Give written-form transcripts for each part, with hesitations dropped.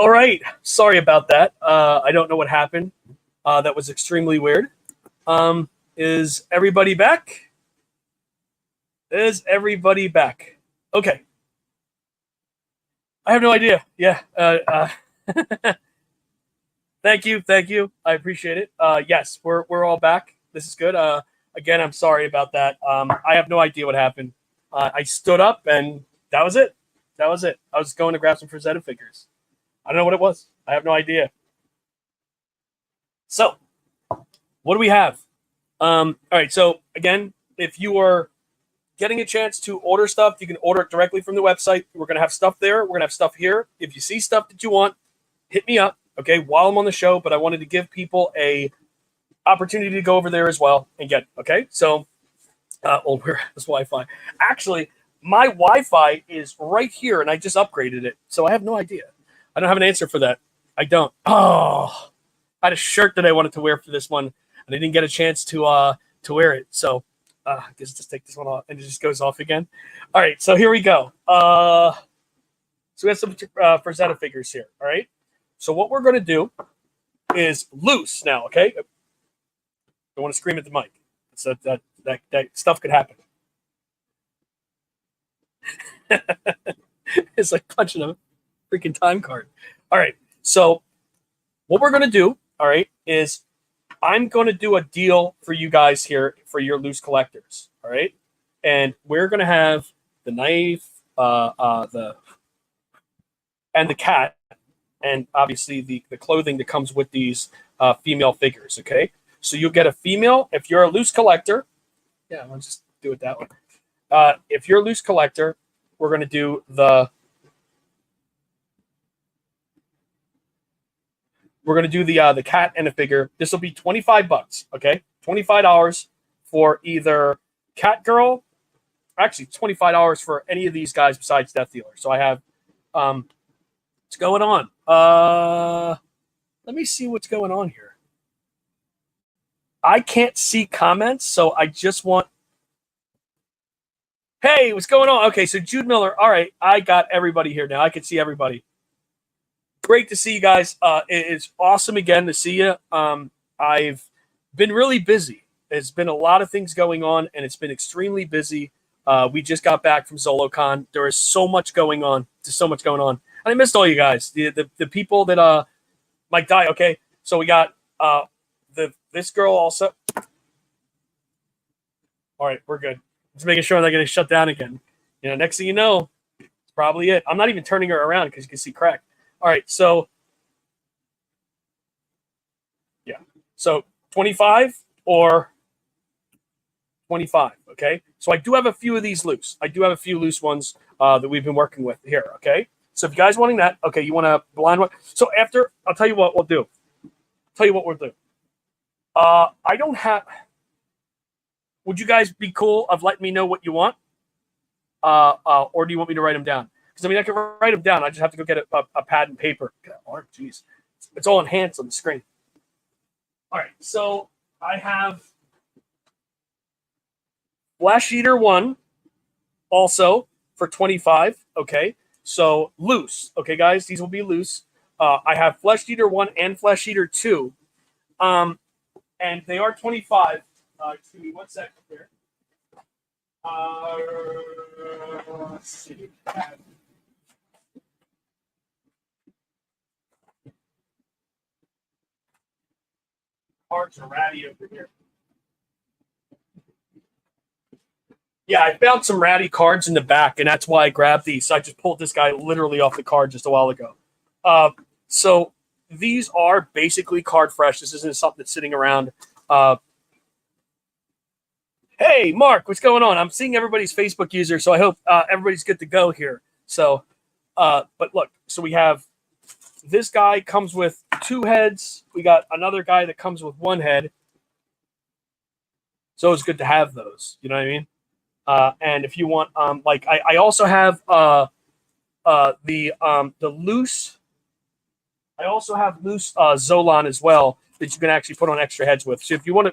All right. Sorry about that. I don't know what happened. That was extremely weird. Is everybody back? Is everybody back? Okay. I have no idea. Yeah. Thank you. Thank you. I appreciate it. Yes, we're all back. This is good. Again, I'm sorry about that. I have no idea what happened. I stood up and that was it. That was it. I was going to grab some Frazetta figures. I don't know what it was. I have no idea. So, what do we have? All right. So again, if you are getting a chance to order stuff, you can order it directly from the website. We're going to have stuff there. We're going to have stuff here. If you see stuff that you want, hit me up, okay, while I'm on the show. But I wanted to give people a opportunity to go over there as well and get, okay? So, where is Wi-Fi? Actually, my Wi-Fi is right here, and I just upgraded it. So I have no idea. I don't have an answer for that. I don't. Oh, I had a shirt that I wanted to wear for this one, and I didn't get a chance to wear it. So I guess just take this one off, and it just goes off again. All right, so here we go. So we have some Frazetta figures here. All right. So what we're going to do is loose now. Okay. Don't want to scream at the mic. So that stuff could happen. It's like punching a freaking time card. All right. So what we're going to do, all right, is I'm going to do a deal for you guys here for your loose collectors. All right. And we're going to have the knife, the cat, and obviously the clothing that comes with these female figures. Okay. So you'll get a female if you're a loose collector. Yeah, I'll just do it that way. If you're a loose collector, we're going to do the cat and a figure. This will be $25. Okay, $25 for either Cat Girl. Actually, $25 for any of these guys besides Death Dealer. So I have what's going on. Let me see what's going on here. I can't see comments, so I just want. Hey, what's going on? Okay, so Jude Miller. All right, I got everybody here now. I can see everybody. Great to see you guys. It is awesome again to see you. I've been really busy. There's been a lot of things going on, and it's been extremely busy. We just got back from ZoloCon. There is so much going on. There's so much going on. And I missed all you guys. The people that might die. Okay, so we got this girl also. All right, we're good. Just making sure I'm not getting shut down again. You know, next thing you know, it's probably it. I'm not even turning her around because you can see crack. All right, so yeah, so 25 or 25. Okay, so I do have a few of these loose. I do have a few loose ones that we've been working with here. Okay, so if you guys wanting that, okay, you want a blind one. So after, I'll tell you what we'll do. Tell you what we'll do. I don't have. Would you guys be cool of letting me know what you want? Or do you want me to write them down? Because I mean, I can write them down. I just have to go get a pad and paper. Oh, jeez, it's all enhanced on the screen. All right, so I have Flash Eater 1 also for 25. Okay, so loose. Okay, guys, these will be loose. I have Flesh Eater 1 and Flesh Eater 2. And they are 25. Excuse me 1 second here. Let's see. Cards are ratty over here. Yeah, I found some ratty cards in the back, and that's why I grabbed these. So I just pulled this guy literally off the card just a while ago. So these are basically card fresh. This isn't something that's sitting around. Hey, Mark, what's going on? I'm seeing everybody's Facebook user, so I hope everybody's good to go here. So, but look, so we have this guy comes with 2 heads. We got another guy that comes with 1 head. So it's good to have those. You know what I mean? And if you want, like I also have the loose. I also have loose Zolan as well that you can actually put on extra heads with. So if you want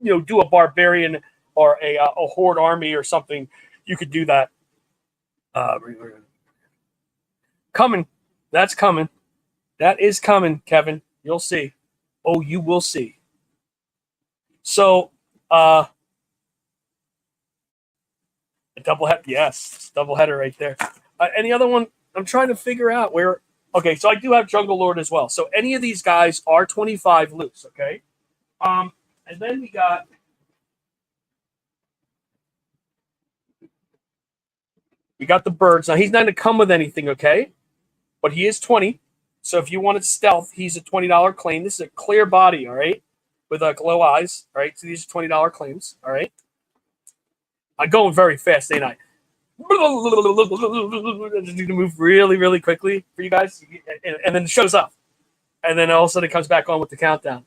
to, do a barbarian or a horde army or something, you could do that. Coming, that's coming. That is coming, Kevin. You'll see. Oh, you will see. So, a double head. Yes, double header right there. Any other one? I'm trying to figure out where. Okay, so I do have Jungle Lord as well. So any of these guys are 25 loose. Okay. And then we got the birds. Now he's not going to come with anything. Okay, but he is 20. So if you wanted stealth, he's a $20 claim. This is a clear body. All right, with glow eyes. All right, so these are $20 claims. All right. I'm going very fast, ain't I? Just need to move really, really quickly for you guys, and then it shows up, and then all of a sudden it comes back on with the countdown.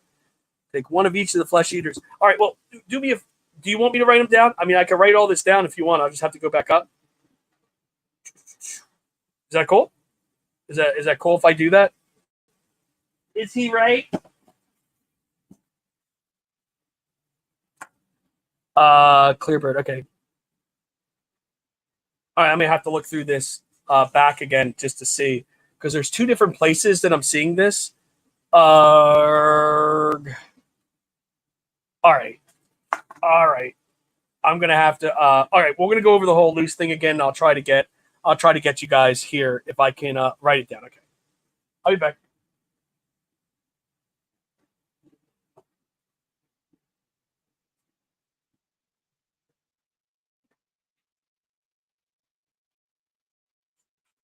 Take one of each of the flesh eaters. All right, well, do me a. Do you want me to write them down? I mean, I can write all this down if you want. I'll just have to go back up. Is that cool? Is that cool if I do that? Is he right? Clearbird. Okay. All right, I'm gonna have to look through this back again just to see because there's two different places that I'm seeing this. All right. I'm gonna have to. All right, we're gonna go over the whole loose thing again. I'll try to get you guys here if I can write it down. Okay, I'll be back.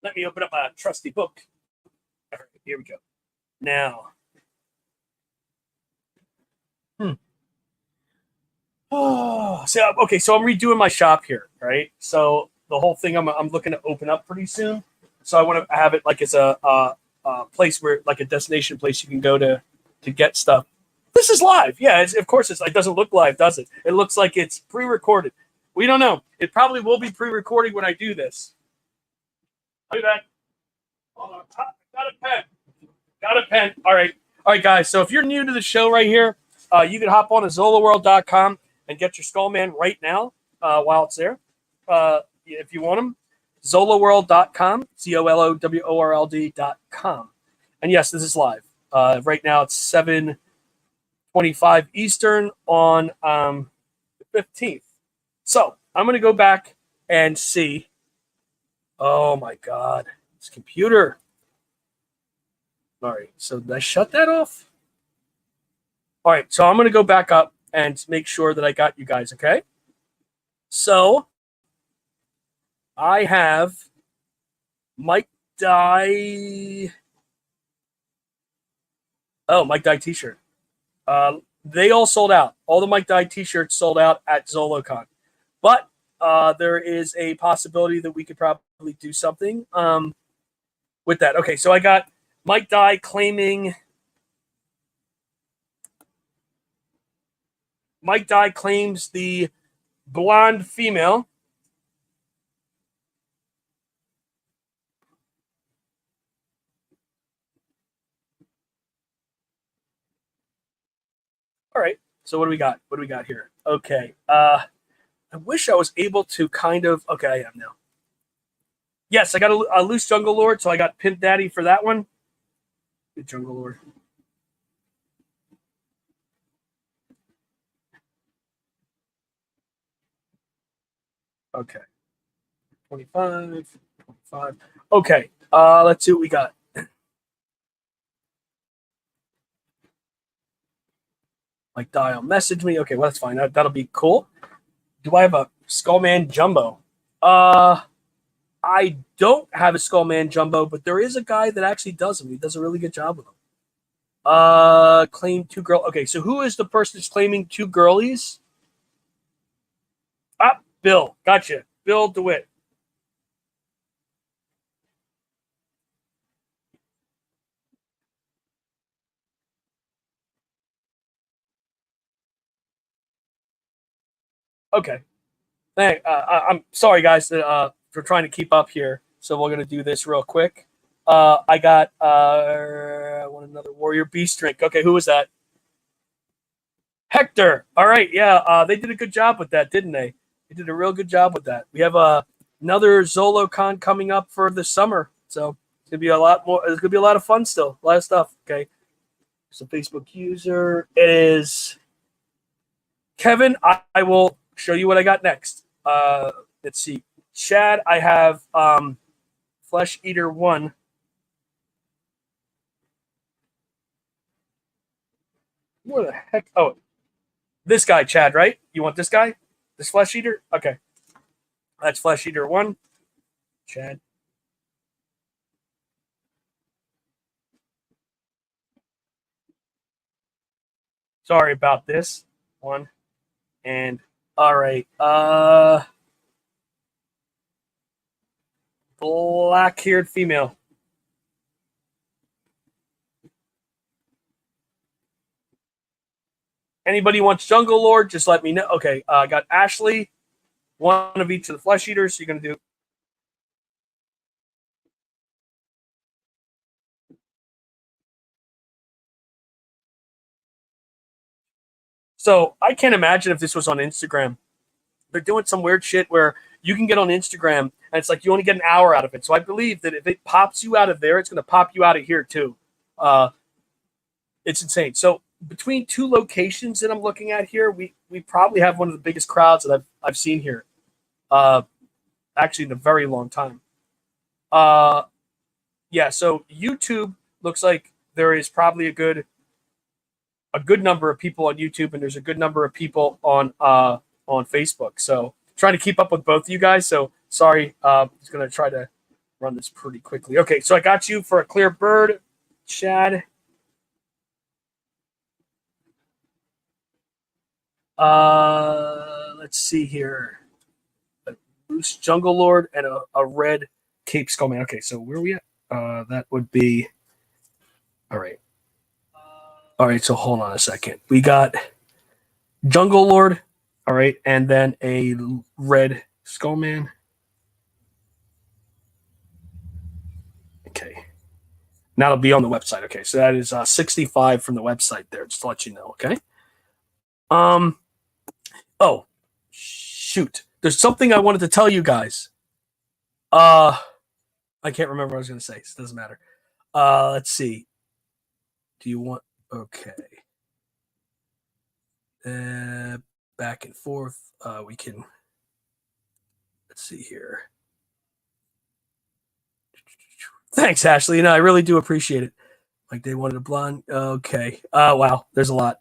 Let me open up my trusty book. All right, here we go. Now, oh, okay. So I'm redoing my shop here, right? So the whole thing I'm looking to open up pretty soon. So I want to have it like it's a place where like a destination place you can go to get stuff. This is live, yeah. Of course, it doesn't look live, does it? It looks like it's pre-recorded. We don't know. It probably will be pre-recording when I do this. I'll be back. Hold on. Got a pen. Got a pen. All right, guys. So if you're new to the show right here, you can hop on to Zoloworld.com and get your Skullman right now while it's there. If you want them, Zoloworld.com, ZOLOWORLD.com. And yes, this is live. Right now it's 7:25 Eastern on the 15th. So I'm going to go back and see. Oh my God, this computer. All right, so did I shut that off? All right, so I'm going to go back up and make sure that I got you guys, okay? So I have Mike Dye. Oh, Mike Dye t-shirt. They all sold out. All the Mike Dye t-shirts sold out at ZoloCon. But there is a possibility that we could probably do something with that. Okay, so I got Mike Dye claiming. Mike Dye claims the blonde female. All right. So what do we got? What do we got here? Okay. I wish I was able to kind of. Okay, I am now. Yes, I got a loose Jungle Lord, so I got Pimp Daddy for that one. Good Jungle Lord. Okay. 25. Okay. Let's see what we got. Like Dial message me. Okay, well that's fine. That'll be cool. Do I have a Skullman Jumbo? I don't have a Skullman Jumbo, but there is a guy that actually does them. He does a really good job with them. Claim 2 girl. Okay, so who is the person that's claiming 2 girlies? Bill. Gotcha. Bill DeWitt. Okay. Hey, I'm sorry, guys, for trying to keep up here. So we're gonna do this real quick. I got want another Warrior Beast drink. Okay, who was that? Hector. All right, yeah. They did a good job with that, didn't they? They did a real good job with that. We have another ZoloCon coming up for the summer. So It's gonna be a lot more. It's gonna be a lot of fun still. A lot of stuff. Okay. So Facebook user. It is Kevin. I will show you what I got next. Let's see. Chad, I have Flesh Eater 1. Where the heck? Oh, this guy, Chad, right? You want this guy? This Flesh Eater? Okay. That's Flesh Eater 1. Chad. Sorry about this. 1. And all right. Black-haired female. Anybody wants Jungle Lord, just let me know. Okay, I got Ashley, one of each of the Flesh Eaters. So you're going to do. So I can't imagine if this was on Instagram. They're doing some weird shit where you can get on Instagram and it's like you only get an hour out of it. So I believe that if it pops you out of there, it's going to pop you out of here too. It's insane. So between two locations that I'm looking at here, we probably have one of the biggest crowds that I've seen here. Actually, in a very long time. Yeah. So YouTube looks like there is probably a good number of people on YouTube, and there's a good number of people on Facebook. So trying to keep up with both of you guys. So sorry, I'm just gonna try to run this pretty quickly. Okay, so I got you for a clear bird, Chad. Let's see here. A Loose Jungle Lord and a red Cape Skullman. Okay, so where are we at? That would be all right. All right, so hold on a second. We got Jungle Lord, all right, and then a red Skullman. Okay. Now it'll be on the website. Okay, so that is 65 from the website there, just to let you know, okay? Oh, shoot. There's something I wanted to tell you guys. I can't remember what I was going to say. So it doesn't matter. Let's see. Do you want... Okay. Back and forth. We can... Let's see here. Thanks, Ashley. I really do appreciate it. Like they wanted a blonde. Okay. Wow. There's a lot.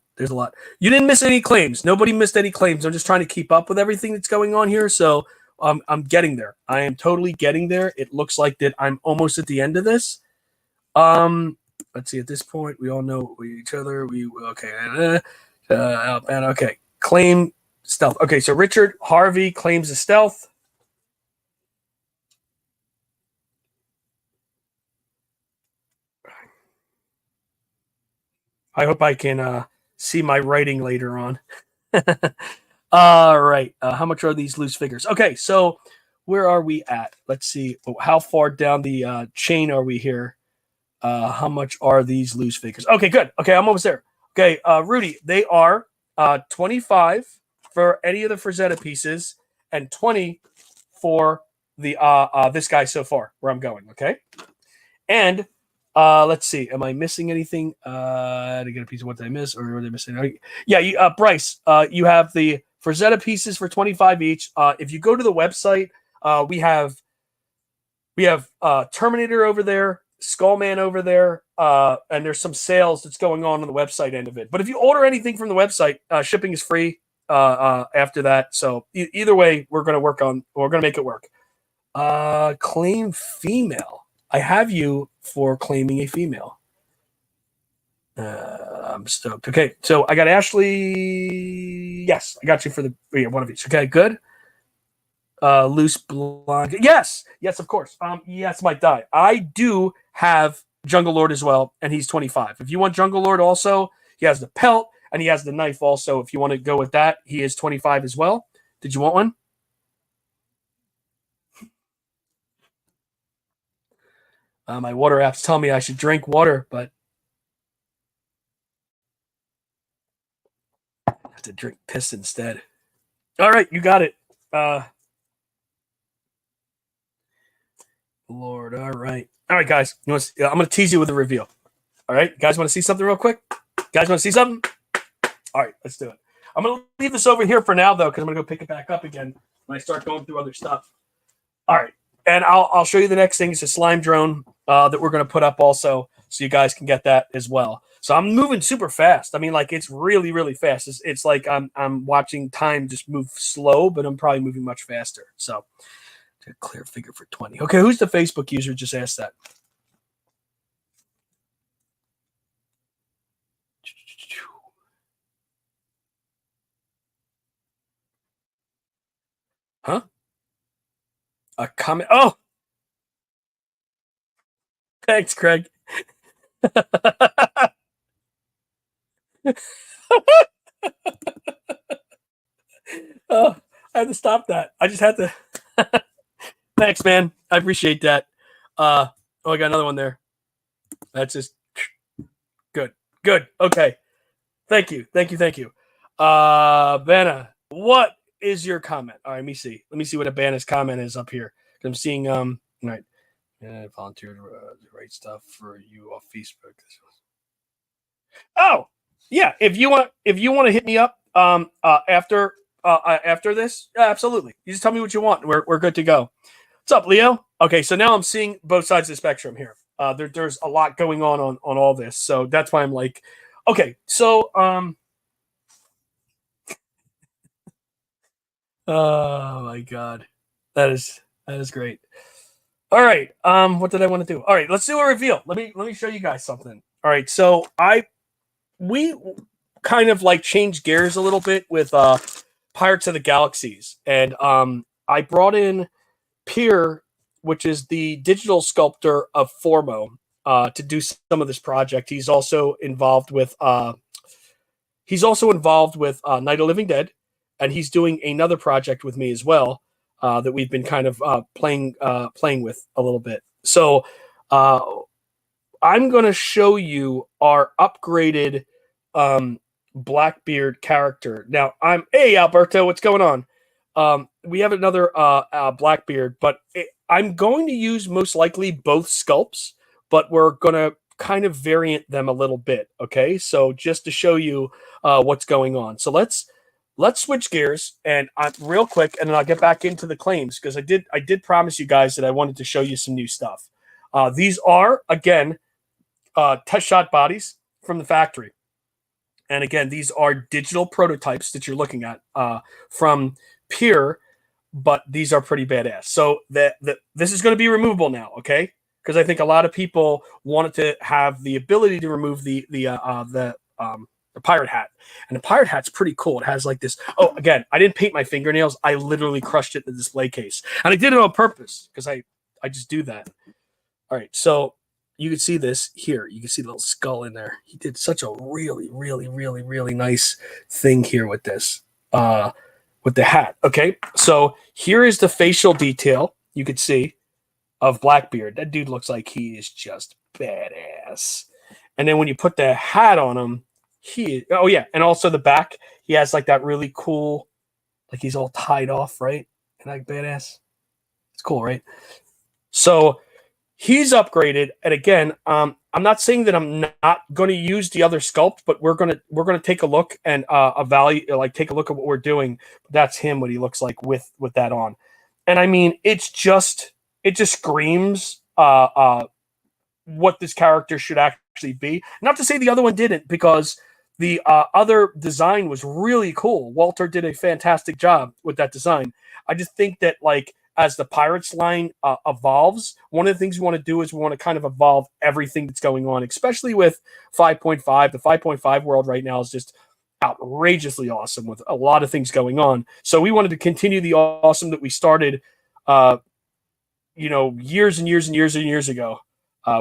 You didn't miss any claims. Nobody missed any claims. I'm just trying to keep up with everything that's going on here. So I'm getting there. I am totally getting there. It looks like that I'm almost at the end of this. Let's see. At this point, we all know each other. Okay. Okay. Claim stealth. Okay. So Richard Harvey claims the stealth. I hope I can see my writing later on. All right. How much are these loose figures? Okay, so where are we at? Let's see. How far down the chain are we here? How much are these loose figures? Okay, good. Okay, I'm almost there. Okay, Rudy, they are 25 for any of the Frazetta pieces and 20 for the this guy so far where I'm going. Okay, and let's see. Am I missing anything? To get a piece of what did I miss, or are they missing? Yeah, Bryce. You have the Frazetta pieces for 25 each. If you go to the website, we have Terminator over there, Skullman over there, and there's some sales that's going on the website end of it. But if you order anything from the website, shipping is free. After that, so either way, we're gonna make it work. Claim female. I have you for claiming a female. I'm stoked. Okay, so I got Ashley. Yes, I got you for one of each. Okay, good. Loose blonde. Yes, of course. Yes, might die. I do have Jungle Lord as well, and he's 25. If you want Jungle Lord also, he has the pelt and he has the knife also. If you want to go with that, he is 25 as well. Did you want one? My water apps tell me I should drink water, but I have to drink piss instead. All right, you got it. Lord. All right, guys. I'm gonna tease you with a reveal. All right, you guys, want to see something real quick? Guys, want to see something? All right, let's do it. I'm gonna leave this over here for now, though, because I'm gonna go pick it back up again when I start going through other stuff. All right, and I'll show you the next thing. It's a slime drone that we're gonna put up also, so you guys can get that as well. So I'm moving super fast. I mean, like it's really, really fast. It's like I'm watching time just move slow, but I'm probably moving much faster. So a clear figure for 20. Okay, who's the Facebook user? Just asked that. Huh? A comment. Oh, thanks, Craig. Oh, I had to stop that. I just had to. Thanks, man. I appreciate that. Oh, I got another one there. That's just good. Good. Okay. Thank you. Vanna, what is your comment? All right, let me see. Let me see what a Banna's comment is up here. I'm seeing all right. I volunteered to write stuff for you off Facebook. Oh, yeah. If you want to hit me up after this, yeah, absolutely. You just tell me what you want. We're good to go. What's up, Leo? Okay, so now I'm seeing both sides of the spectrum here. There's a lot going on all this, so that's why I'm like, okay, so oh my god, that is great. All right, what did I want to do? All right, let's do a reveal. Let me show you guys something. All right, so we kind of like changed gears a little bit with Pirates of the Galaxies, and I brought in Pierre, which is the digital sculptor of Formo, to do some of this project. He's also involved with Night of Living Dead, and he's doing another project with me as well that we've been kind of playing with a little bit. So I'm going to show you our upgraded Blackbeard character. Now, hey Alberto, what's going on? We have another Blackbeard, but I'm going to use most likely both sculpts, but we're going to kind of variant them a little bit. Okay, so just to show you what's going on. So let's switch gears and real quick, and then I'll get back into the claims because I did promise you guys that I wanted to show you some new stuff. These are again test shot bodies from the factory. And again, these are digital prototypes that you're looking at from Pierre, but these are pretty badass. So this is going to be removable now, okay? Because I think a lot of people wanted to have the ability to remove the pirate hat, and the pirate hat's pretty cool. It has like this. Oh, again, I didn't paint my fingernails. I literally crushed it in the display case, and I did it on purpose because I just do that. All right, so you can see this here. You can see the little skull in there. He did such a really, really, really, really nice thing here with this, with the hat. Okay, so here is the facial detail you could see of Blackbeard. That dude looks like he is just badass. And then when you put the hat on him, oh yeah, and also the back, he has like that really cool, like he's all tied off, right? And like badass. It's cool, right? So he's upgraded, and again, I'm not saying that I'm not going to use the other sculpt, but we're gonna take a look and take a look at what we're doing. That's him, what he looks like with that on, and I mean, it just screams what this character should actually be. Not to say the other one didn't, because the other design was really cool. Walter did a fantastic job with that design. I just think that like, as the Pirates line evolves, one of the things we want to do is we want to kind of evolve everything that's going on, especially with 5.5. The 5.5 world right now is just outrageously awesome with a lot of things going on. So we wanted to continue the awesome that we started, years and years and years and years ago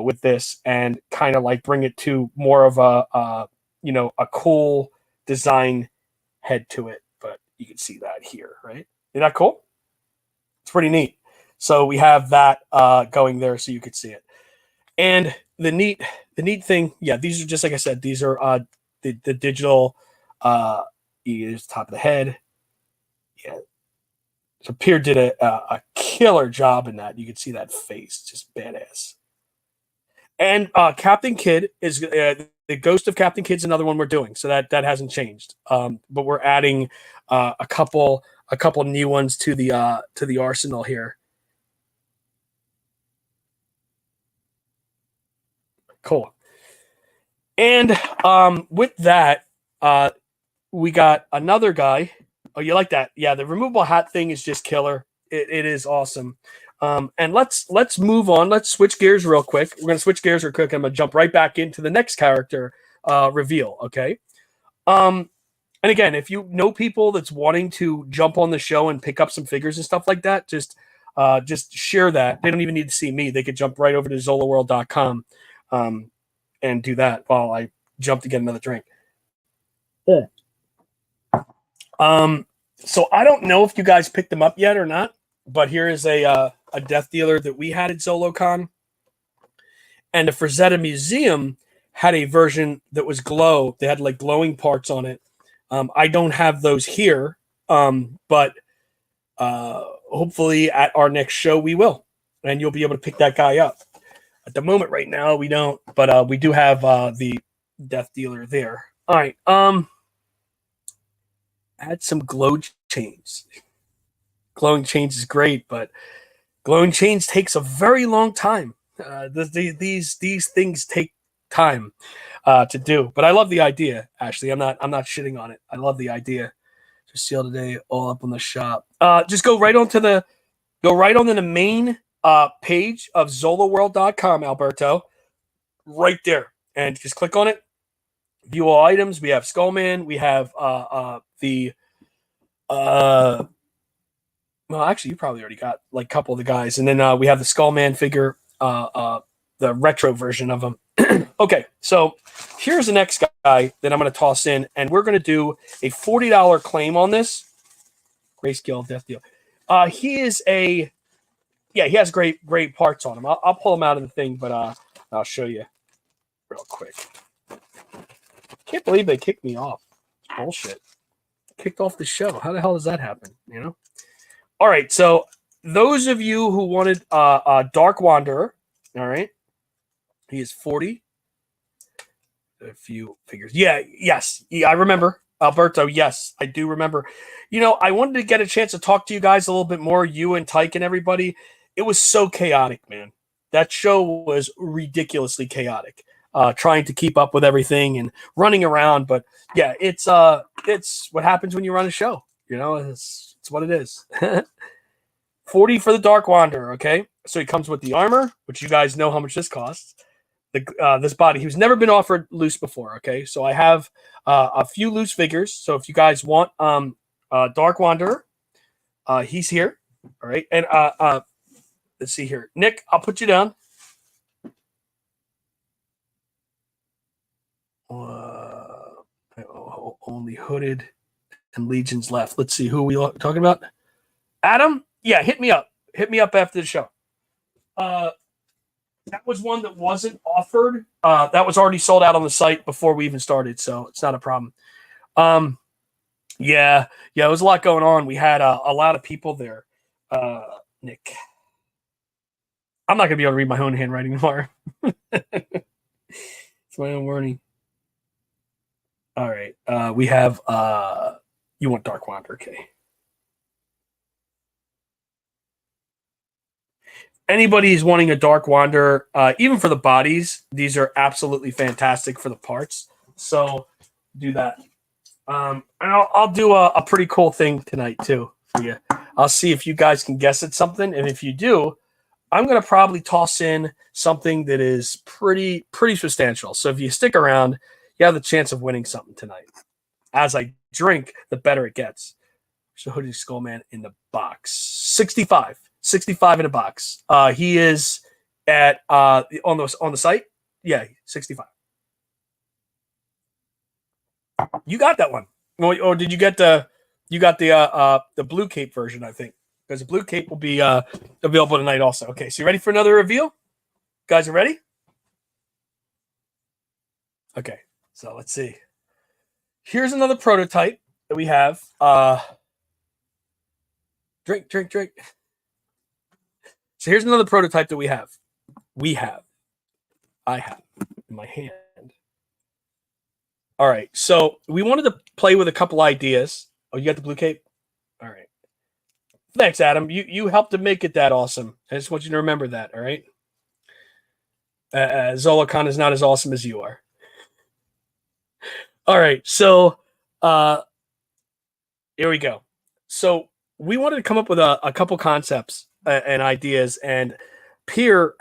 with this, and kind of like bring it to more of a cool design head to it. But you can see that here, right? Isn't that cool? It's pretty neat. So we have that going there, so you could see it. And the neat thing, yeah, these are just like I said. These are the digital. Here's top of the head. Yeah, So Pierre did a killer job in that. You can see that face, just badass. And Captain Kidd is the Ghost of Captain Kidd's another one we're doing, so that hasn't changed. But we're adding a couple new ones to the arsenal here. Cool. And with that, we got another guy. Oh, you like that? Yeah, the removable hat thing is just killer. It is awesome. And let's move on. Let's switch gears real quick. We're gonna switch gears real quick. I'm gonna jump right back into the next character reveal. Okay. And again, if you know people that's wanting to jump on the show and pick up some figures and stuff like that, just share that. They don't even need to see me. They could jump right over to Zoloworld.com and do that while I jump to get another drink. Yeah. So I don't know if you guys picked them up yet or not, but here is a death dealer that we had at ZoloCon. And the Frazetta Museum had a version that was glow. They had like glowing parts on it. I don't have those here, but hopefully at our next show we will, and you'll be able to pick that guy up. At the moment, right now, we don't, but we do have the death dealer there. All right. Add some glow chains. Glowing chains is great, but glowing chains takes a very long time. These things take time to do, but I love the idea. Actually, I'm not shitting on it. I love the idea. Just seal today, all up on the shop. Just go right onto the main page of Zoloworld.com, Alberto. Right there, and just click on it. View all items. We have Skullman. We have the well, actually, you probably already got like a couple of the guys, and then we have the Skullman figure, the retro version of him. Okay, so here's the next guy that I'm going to toss in, and we're going to do a $40 claim on this. Grayscale Death Deal. He is he has great parts on him. I'll pull him out of the thing, but I'll show you real quick. Can't believe they kicked me off. It's bullshit. Kicked off the show. How the hell does that happen? You know? All right, so those of you who wanted Dark Wanderer, all right, he is 40. A few figures. Yes, I remember. Alberto, yes, I do remember. You know, I wanted to get a chance to talk to you guys a little bit more, you and Tyke and everybody. It was so chaotic, man. That show was ridiculously chaotic. Trying to keep up with everything and running around, but yeah, it's what happens when you run a show. You know, it's what it is. 40 for the Dark Wanderer, okay? So he comes with the armor, which you guys know how much this costs. This body, he's never been offered loose before, okay? So I have a few loose figures. So if you guys want Dark Wanderer, he's here, all right? And let's see here. Nick, I'll put you down. Only Hooded and Legions left. Let's see, who are we talking about? Adam? Yeah, hit me up. Hit me up after the show. That was one that wasn't offered. That was already sold out on the site before we even started, so it's not a problem. Yeah, there was a lot going on. We had a lot of people there. Nick. I'm not going to be able to read my own handwriting tomorrow. It's my own wording. All right. We have you want Dark Wanderer, okay. Anybody's wanting a Dark Wanderer, even for the bodies, these are absolutely fantastic for the parts. So do that. And I'll do a pretty cool thing tonight too for you. I'll see if you guys can guess at something, and if you do, I'm going to probably toss in something that is pretty substantial. So if you stick around, you have the chance of winning something tonight. As I drink, the better it gets. So Hoodie Skullman in the box. 65 in a box. He is at on the site. Yeah, 65. You got that one. Or did you get the blue cape version, I think. Because the blue cape will be available tonight also. Okay, so you ready for another reveal? Guys are ready? Okay, so let's see. Here's another prototype that we have. Drink, drink, drink. So here's another prototype that we have. I have in my hand. All right. So we wanted to play with a couple ideas. Oh, you got the blue cape? All right. Thanks, Adam. You helped to make it that awesome. I just want you to remember that. All right. Zolocon is not as awesome as you are. All right. So here we go. So we wanted to come up with a couple concepts and ideas, and Pierre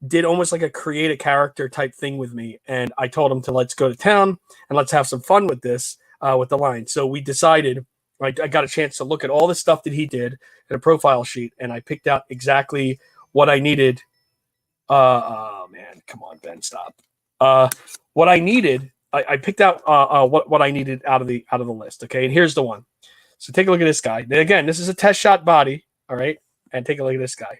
did almost like a create a character type thing with me, and I told him to let's go to town and let's have some fun with this with the line. So we decided. I got a chance to look at all the stuff that he did in a profile sheet, and I picked out exactly what I needed. Oh man, come on, Ben, stop. What I needed, I picked out what I needed out of the list. Okay, and here's the one. So take a look at this guy. And again, this is a test shot body. All right, and take a look at this guy.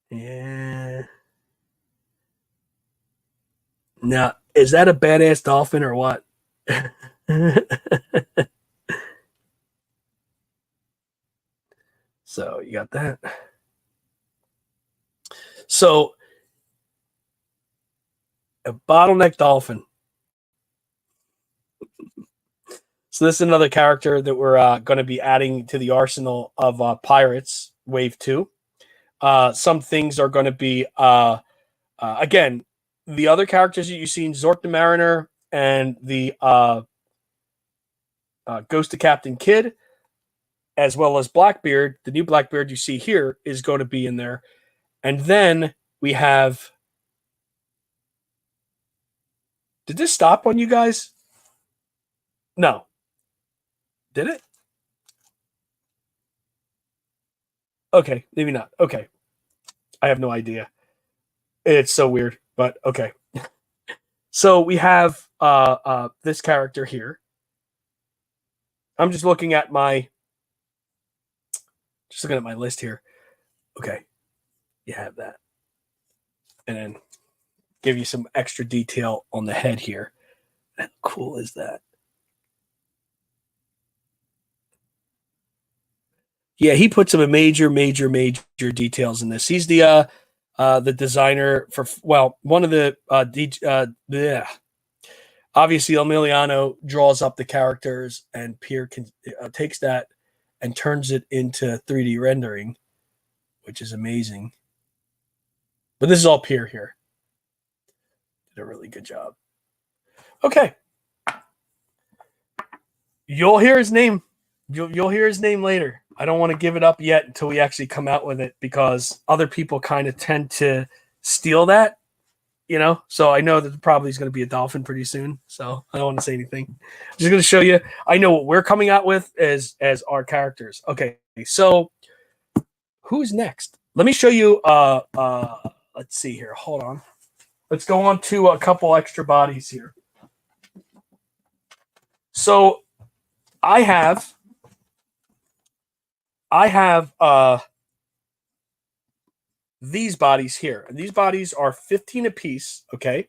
Yeah. Now, is that a badass dolphin or what? So you got that. So a bottleneck dolphin. So this is another character that we're going to be adding to the arsenal of Pirates Wave 2. Some things are going to be, again, the other characters that you've seen, Zork the Mariner and the Ghost of Captain Kidd, as well as Blackbeard. The new Blackbeard you see here is going to be in there. And then we have... Did this stop on you guys? No. Did it? Okay, maybe not. Okay. I have no idea. It's so weird, but okay. So we have this character here. I'm just looking at my list here. Okay. You have that. And then give you some extra detail on the head here. How cool is that? Yeah, he put some major details in this. He's the designer for, well, one of the obviously Emiliano draws up the characters, and Pierre takes that and turns it into 3D rendering, which is amazing. But this is all Pierre here. Did a really good job. Okay. You'll hear his name. You'll hear his name later. I don't want to give it up yet until we actually come out with it, because other people kind of tend to steal that, you know? So I know that probably is going to be a dolphin pretty soon. So I don't want to say anything. I'm just going to show you. I know what we're coming out with as our characters. Okay. So who's next? Let me show you. Let's see here. Hold on. Let's go on to a couple extra bodies here. So I have these bodies here, and these bodies are 15 apiece. Okay,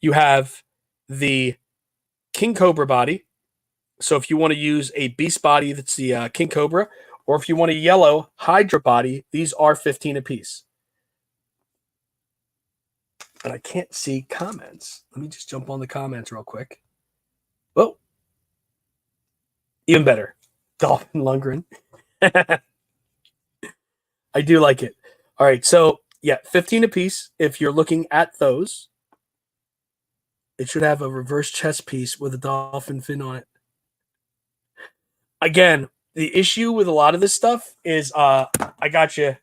you have the King Cobra body. So if you want to use a beast body, that's the King Cobra, or if you want a yellow Hydra body, these are 15 apiece. But I can't see comments. Let me just jump on the comments real quick. Oh, even better, Dolphin Lundgren. I do like it. All right, so yeah, 15 apiece. If you're looking at those, it should have a reverse chest piece with a dolphin fin on it. Again, the issue with a lot of this stuff is, I got you,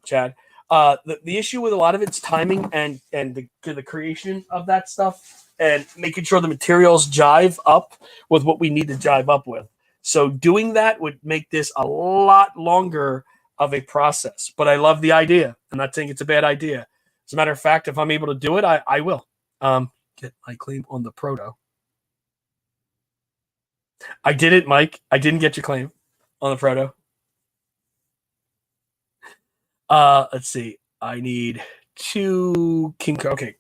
Chad. The issue with a lot of it's timing and the creation of that stuff, and making sure the materials jive up with what we need to jive up with. So doing that would make this a lot longer of a process. But I love the idea. I'm not saying it's a bad idea. As a matter of fact, if I'm able to do it, I will. Get my claim on the proto. I did it, Mike. I didn't get your claim on the proto. Let's see. I need 2 King. Okay,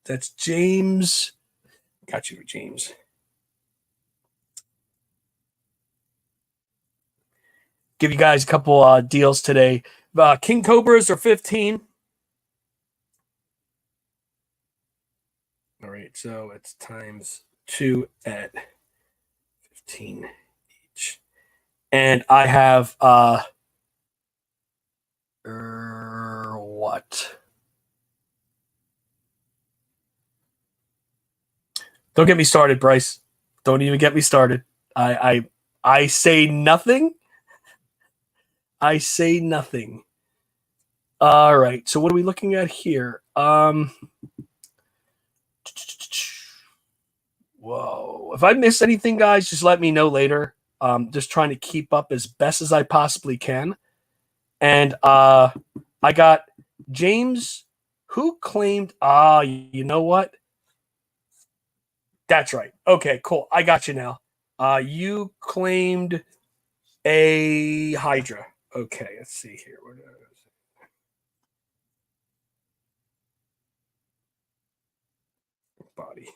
that's James. Got you, James. give you guys a couple deals today. King Cobras are 15. All right, so it's times 2 at 15 each. And I have what? Don't get me started, Bryce. Don't even get me started. I say nothing. I say nothing. All right. So what are we looking at here? Whoa. If I miss anything, guys, just let me know later. Just trying to keep up as best as I possibly can. And I got James, who claimed, you know what? That's right. Okay, cool. I got you now. You claimed a Hydra. Okay, let's see here. Body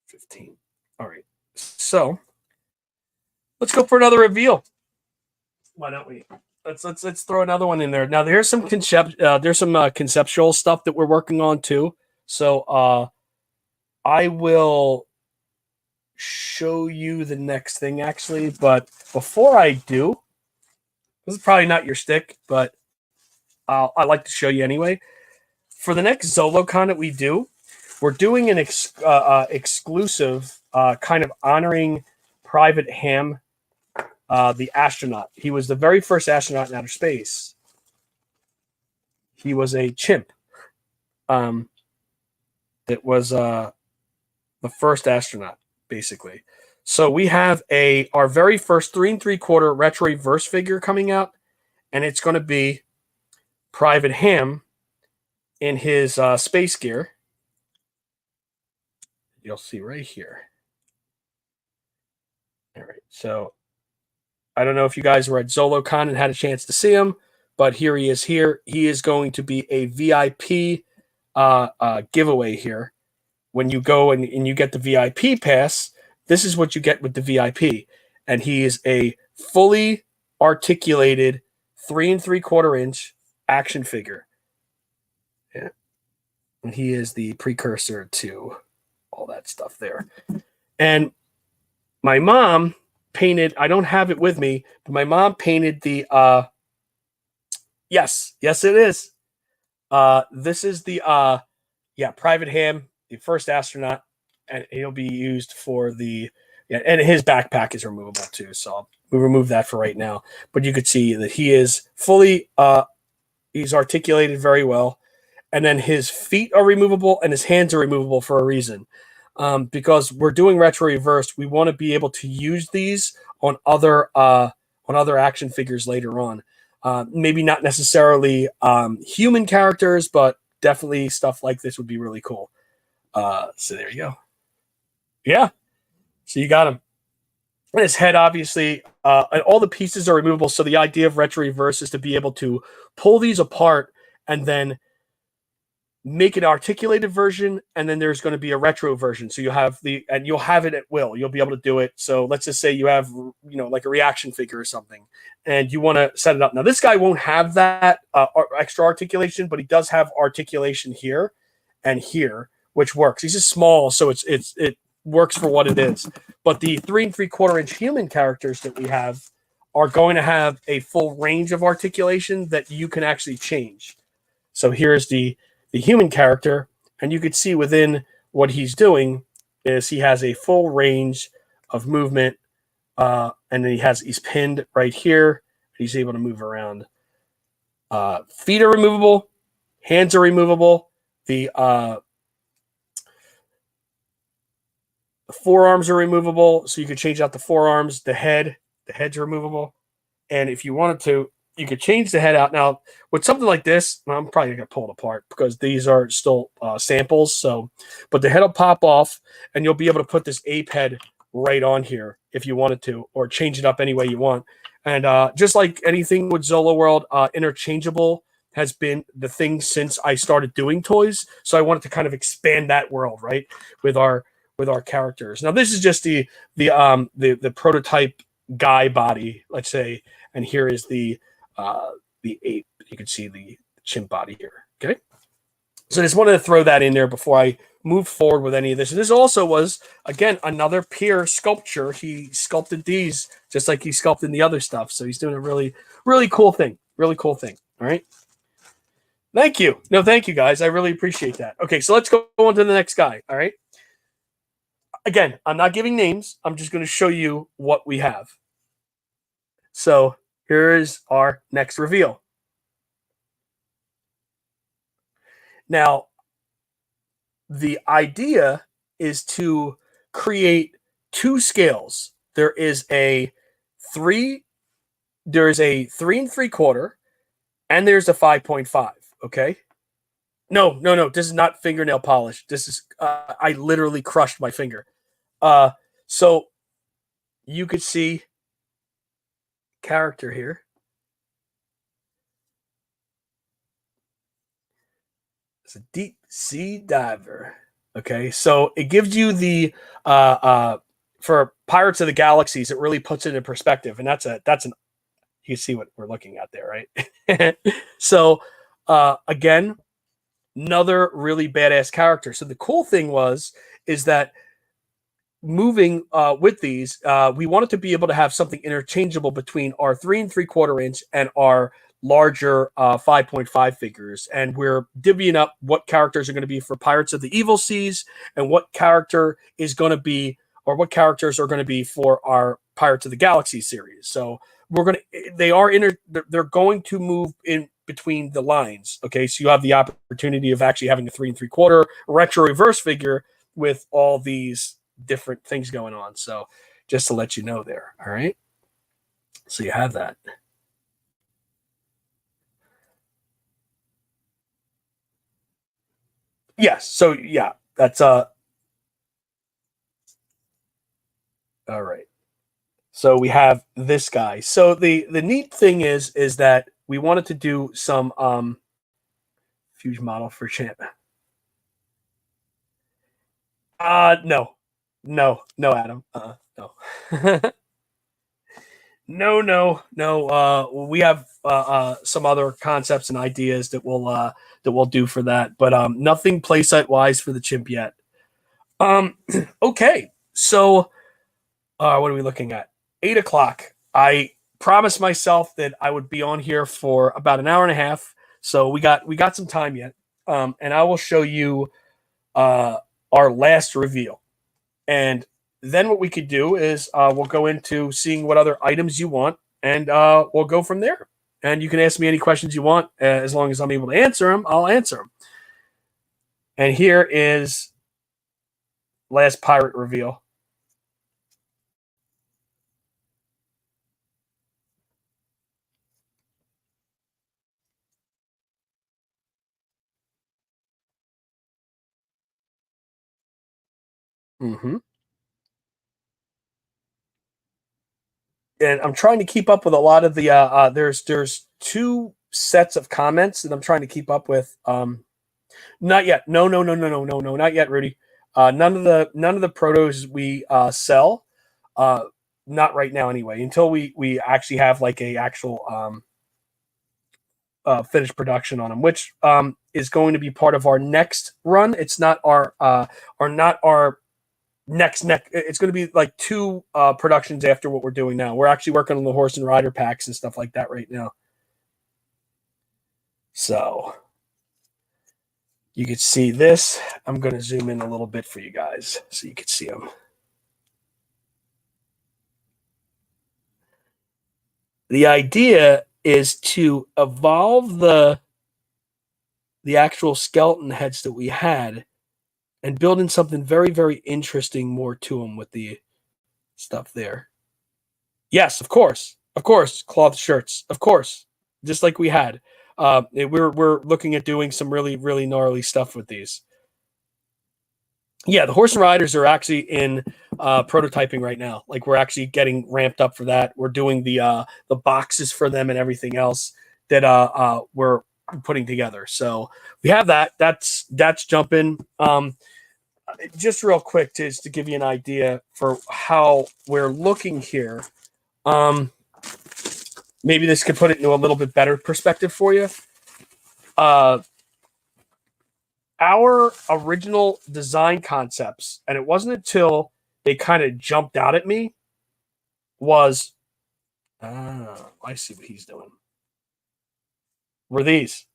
15. All right. So let's go for another reveal. Why don't we? Let's throw another one in there. Now there's some conceptual stuff that we're working on too. So I will show you the next thing actually, but before I do, this is probably not your stick, but I like to show you anyway. For the next ZoloCon that we do, we're doing an exclusive kind of honoring Private Ham, the astronaut. He was the very first astronaut in outer space. He was a chimp. It was the first astronaut, basically. So we have our very first 3 3/4 retro reverse figure coming out, and it's going to be Private Ham in his space gear. You'll see right here. All right, so I don't know if you guys were at ZoloCon and had a chance to see him, but here he is here. He is going to be a VIP giveaway here. When you go and you get the VIP pass, this is what you get with the VIP. And he is a fully articulated 3 3/4 inch action figure. Yeah. And he is the precursor to all that stuff there. And my mom painted, I don't have it with me, but my mom painted the yes it is. This is the Private Ham, the first astronaut, and he'll be used for and his backpack is removable too, so we remove that for right now. But you could see that he is fully he's articulated very well, and then his feet are removable and his hands are removable for a reason. Because we're doing retro reverse, we want to be able to use these on other action figures later on. Maybe not necessarily human characters, but definitely stuff like this would be really cool. So there you go. Yeah. So you got him. And his head, obviously, and all the pieces are removable. So the idea of retro reverse is to be able to pull these apart and then make an articulated version, and then there's going to be a retro version. So you'll have you'll have it at will. You'll be able to do it. So let's just say you have, like a reaction figure or something, and you want to set it up. Now this guy won't have that extra articulation, but he does have articulation here and here, which works. He's just small, so it works for what it is. But the 3 3/4 inch human characters that we have are going to have a full range of articulation that you can actually change. So here's the human character, and you could see within what he's doing is he has a full range of movement, and then he's pinned right here. He's able to move around. Feet are removable, hands are removable. The forearms are removable, so you could change out the forearms. The head's removable, and if you wanted to, you could change the head out. Now, with something like this, I'm probably going to pull it apart because these are still samples. So, but the head will pop off, and you'll be able to put this ape head right on here if you wanted to, or change it up any way you want. And just like anything with Zolo World, interchangeable has been the thing since I started doing toys. So I wanted to kind of expand that world, right, with our characters. Now, this is just the prototype guy body, let's say, and here is the ape. You can see the chimp body here. Okay, so I just wanted to throw that in there before I move forward with any of this. And this also was, again, another peer sculpture. He sculpted these just like he sculpted the other stuff. So he's doing a really, really cool thing. Really cool thing. All right. Thank you. No, thank you, guys. I really appreciate that. Okay, so let's go on to the next guy. All right. Again, I'm not giving names. I'm just going to show you what we have. So here is our next reveal. Now, the idea is to create two scales. There is a 3 and 3/4, and there's a 5.5. Okay. No. This is not fingernail polish. This is I literally crushed my finger. So you could see character here. It's a deep sea diver. Okay, so it gives you the for Pirates of the Galaxies, it really puts it in perspective, and that's an you see what we're looking at there, right? So again, another really badass character. So the cool thing is that moving with these, we wanted to be able to have something interchangeable between our 3 and 3/4 inch and our larger 5.5 figures, and we're divvying up what characters are going to be for Pirates of the Evil Seas and what character is going to be, or what characters are going to be for our Pirates of the Galaxy series. So they're going to move in between the lines. Okay, so you have the opportunity of actually having a 3 and 3/4 retro reverse figure with all these different things going on. So just to let you know there. All right, so you have that. Yes. So yeah, that's all right. So we have this guy. So the neat thing is that we wanted to do some fuse model for champ. No, Adam. No. No. We have some other concepts and ideas that we'll do for that, but nothing playset wise for the chimp yet. Okay, so what are we looking at? 8 o'clock. I promised myself that I would be on here for about an hour and a half, so we got some time yet, and I will show you our last reveal, and then what we could do is we'll go into seeing what other items you want, and we'll go from there. And you can ask me any questions you want, as long as I'm able to answer them. I'll answer them. And here is last pirate reveal. Mm-hmm. And I'm trying to keep up with a lot of the. There's two sets of comments that I'm trying to keep up with. Not yet. No, not yet, Rudy. None of the protos we sell. Not right now, anyway. Until we actually have like a actual finished production on them, which is going to be part of our next run. It's not our next. It's going to be like two productions after what we're doing now. We're actually working on the horse and rider packs and stuff like that right now. So you can see this. I'm going to zoom in a little bit for you guys so you can see them. The idea is to evolve the actual skeleton heads that we had and build in something very, very interesting more to them with the stuff there. Yes, of course, cloth shirts, of course, just like we had. We're looking at doing some really, really gnarly stuff with these. Yeah, the horse and riders are actually in prototyping right now. Like we're actually getting ramped up for that. We're doing the boxes for them and everything else that we're putting together. So we have that. That's jumping. Just real quick to give you an idea for how we're looking here. Maybe this could put it into a little bit better perspective for you. Our original design concepts, and it wasn't until they kind of jumped out at me, was I see what he's doing. Were these,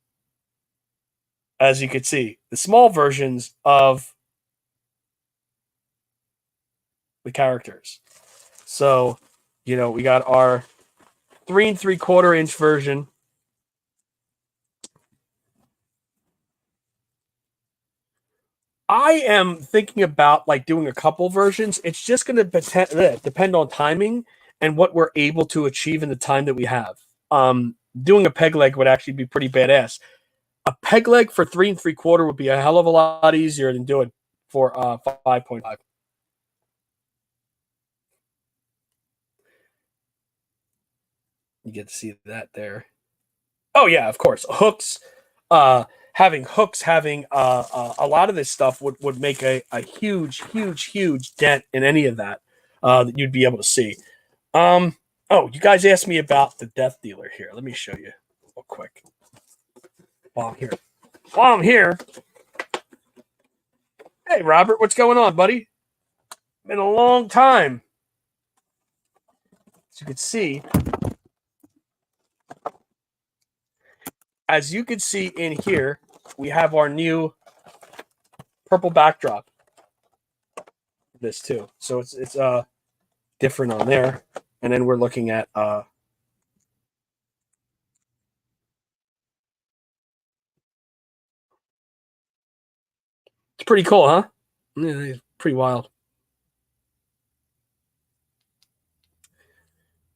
as you could see, the small versions of the characters. So, we got our 3 3/4 inch version. I am thinking about doing a couple versions. It's just going to depend on timing and what we're able to achieve in the time that we have. Doing a peg leg would actually be pretty badass. A peg leg for 3 3/4 would be a hell of a lot easier than doing for 5.5. You get to see that there. Oh yeah, of course. Hooks. Having hooks, having a lot of this stuff would make a huge dent in any of that that you'd be able to see. Oh, you guys asked me about the Death Dealer here. Let me show you real quick. While I'm here. Hey, Robert, what's going on, buddy? Been a long time. As you can see in here, we have our new purple backdrop. This too, so it's different on there, and then we're looking at it's pretty cool, huh? Yeah, it's pretty wild.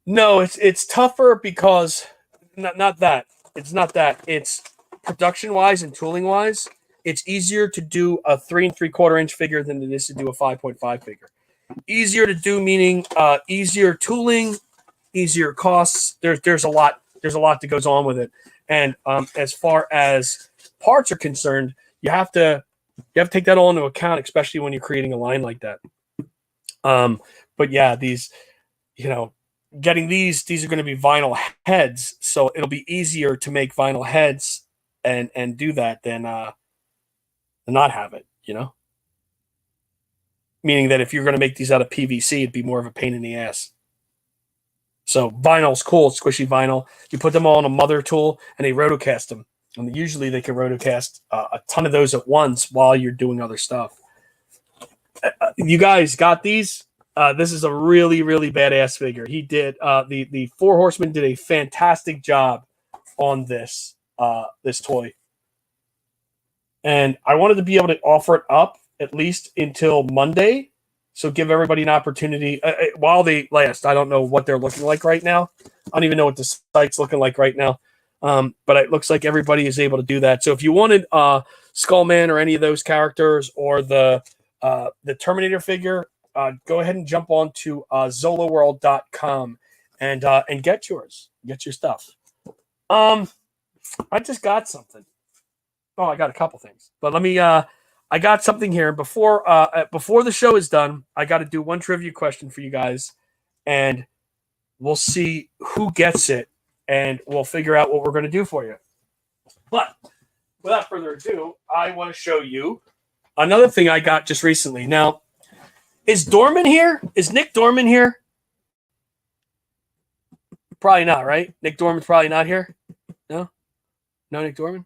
No, it's tougher because not that. It's not that. It's production wise and tooling wise. It's easier to do a 3 3/4 inch figure than it is to do a 5.5 figure. Easier to do meaning easier tooling, easier costs. There's a lot that goes on with it, and as far as parts are concerned, you have to take that all into account, especially when you're creating a line like that. But yeah, these, getting these are going to be vinyl heads, so it'll be easier to make vinyl heads and do that than not have it, meaning that if you're going to make these out of PVC, it'd be more of a pain in the ass. So vinyl's cool, squishy vinyl. You put them all on a mother tool and they rotocast them, and usually they can rotocast a ton of those at once while you're doing other stuff. You guys got these? This is a really badass figure. He did the Four Horsemen did a fantastic job on this toy, and I wanted to be able to offer it up at least until Monday, so give everybody an opportunity while they last. I don't know what they're looking like right now. I don't even know what the site's looking like right now, but it looks like everybody is able to do that. So if you wanted Skullman or any of those characters or the Terminator figure, go ahead and jump on to Zoloworld.com and get yours. Get your stuff. I just got something. Oh, I got a couple things. But let me I got something here. Before the show is done, I got to do one trivia question for you guys, and we'll see who gets it, and we'll figure out what we're going to do for you. But without further ado, I want to show you another thing I got just recently. Now, is Dorman here? Is Nick Dorman here? Probably not, right? Nick Dorman's probably not here. No, Nick Dorman.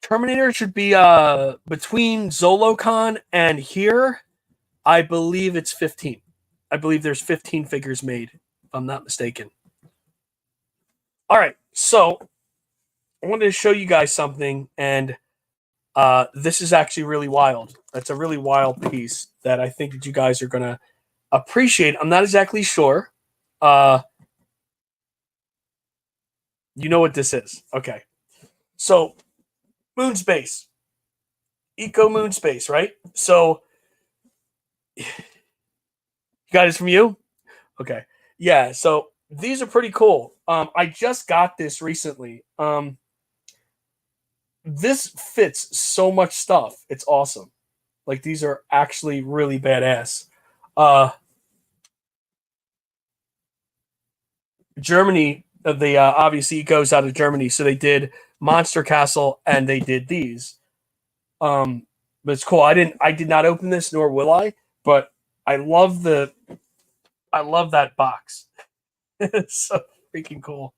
Terminator should be between Zolocon and here. I believe it's 15. I believe there's 15 figures made, if I'm not mistaken. All right, so I wanted to show you guys something, and this is actually really wild. That's a really wild piece that I think that you guys are going to appreciate. I'm not exactly sure. You know what this is. Okay. So, moon space. Eco moon space, right? So, you got this from you? Okay. Yeah, so these are pretty cool. I just got this recently. this fits so much stuff. It's awesome. Like these are actually really badass. Uh, Germany, the obviously it goes out of Germany, so they did Monster Castle and they did these. But it's cool. I did not open this, nor will I. But I love I love that box. It's so freaking cool.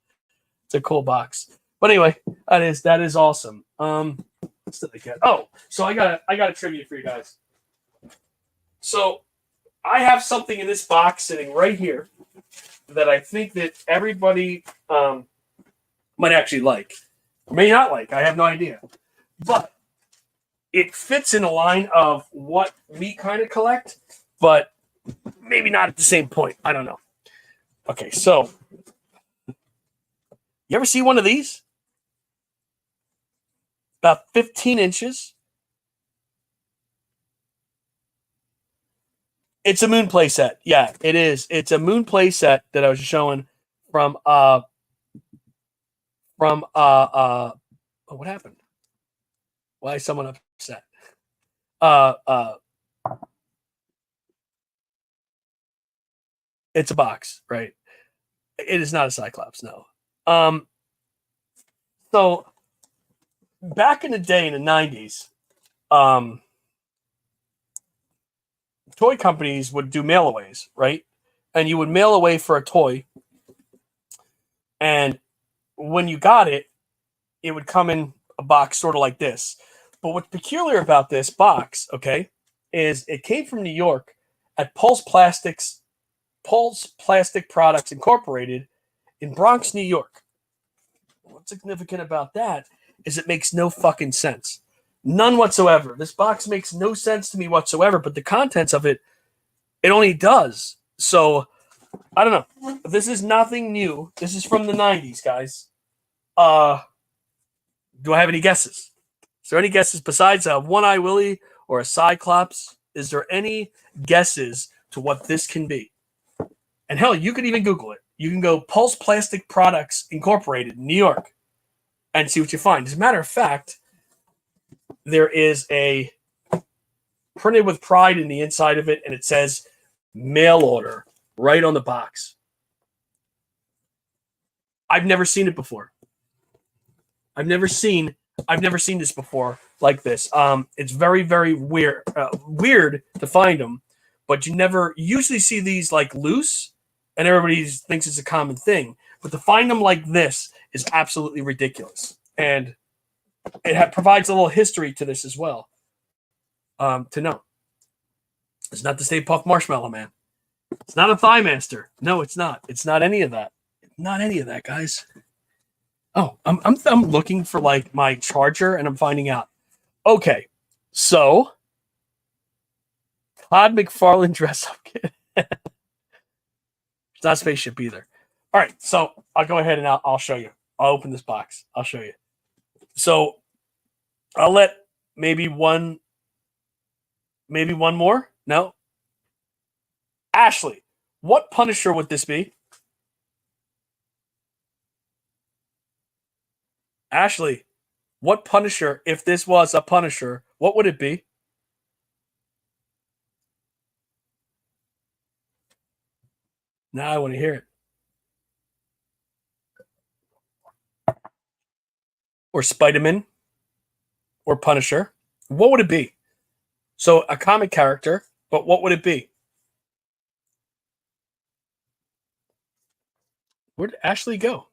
It's a cool box. But anyway, that is awesome. What did I get? Oh, so I got a trivia for you guys. So I have something in this box sitting right here that I think that everybody might actually like, or may not like. I have no idea, but it fits in a line of what we kind of collect, but maybe not at the same point. I don't know. Okay, so you ever see one of these? About 15 inches. It's a moon play set. Yeah, it is. It's a moon play set that I was showing from oh, what happened? Why is someone upset? It's a box, right? It is not a Cyclops, no. So back in the day in the 90s, toy companies would do mail-aways, right? And you would mail away for a toy, and when you got it, it would come in a box sort of like this. But what's peculiar about this box, okay, is it came from New York at Pulse Plastic Products Incorporated in Bronx, New York. What's significant about that is it makes no fucking sense. None whatsoever. This box makes no sense to me whatsoever, but the contents of it, it only does. So, I don't know. This is nothing new. This is from the 90s, guys. Do I have any guesses? Is there any guesses besides a One-Eye Willie or a Cyclops? Is there any guesses to what this can be? And hell, you could even Google it. You can go Pulse Plastic Products Incorporated, New York, and see what you find. As a matter of fact, there is a printed with pride in the inside of it, and it says mail order right on the box. I've never seen it before. I've never seen this before like this. It's very, very weird to find them, but you never usually see these like loose, and everybody thinks it's a common thing. But to find them like this is absolutely ridiculous, and it provides a little history to this as well. To know, it's not the Stay Puft Marshmallow Man. It's not a Thigh Master. No, it's not. It's not any of that. Not any of that, guys. Oh, I'm looking for like my charger, and I'm finding out. Okay, so Todd McFarlane dress up kit. It's not spaceship either. All right, so I'll go ahead and I'll show you. I'll open this box. I'll show you. So I'll let maybe one more. No, Ashley, what Punisher would this be? Ashley, what Punisher, if this was a Punisher, what would it be? Now I want to hear it. Or Spider-Man, or Punisher. What would it be? So a comic character, but what would it be? Where did Ashley go?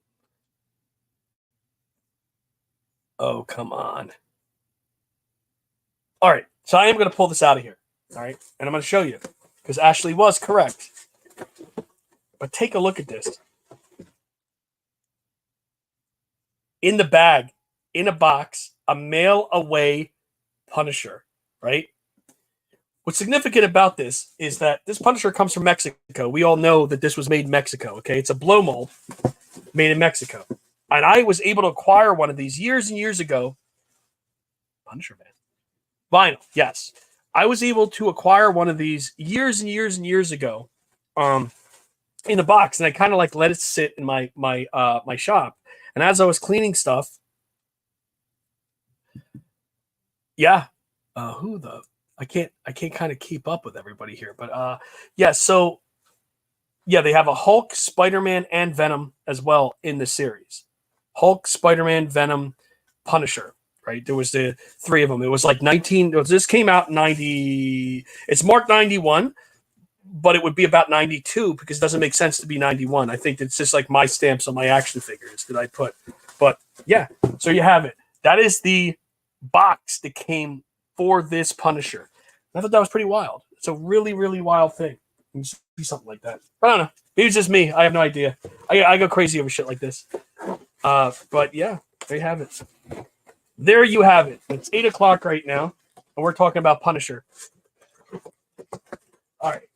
Oh, come on. All right, so I am going to pull this out of here. All right, and I'm going to show you because Ashley was correct. But take a look at this. In the bag, in a box, a mail away Punisher, right? What's significant about this is that this Punisher comes from Mexico. We all know that this was made in Mexico, okay? It's a blow mold made in Mexico. And I was able to acquire one of these years and years ago. Punisher, man. Vinyl, yes. I was able to acquire one of these years and years and years ago in the box, and I kind of like let it sit in my shop. And as I was cleaning stuff, Yeah. Who the I can't kind of keep up with everybody here, but yeah, so yeah, they have a Hulk, Spider-Man, and Venom as well in the series. Hulk, Spider-Man, Venom, Punisher. Right, there was the three of them. It was like 19. This came out 90. It's marked 91, but it would be about 92 because it doesn't make sense to be 91. I think it's just like my stamps on my action figures that I put. But yeah, so you have it. That is the box that came for this Punisher. I thought that was pretty wild. It's a really, really wild thing. You see something like that. I don't know. Maybe it's just me. I have no idea. I go crazy over shit like this. But yeah, there you have it. There you have it. It's 8 o'clock right now, and we're talking about Punisher. All right.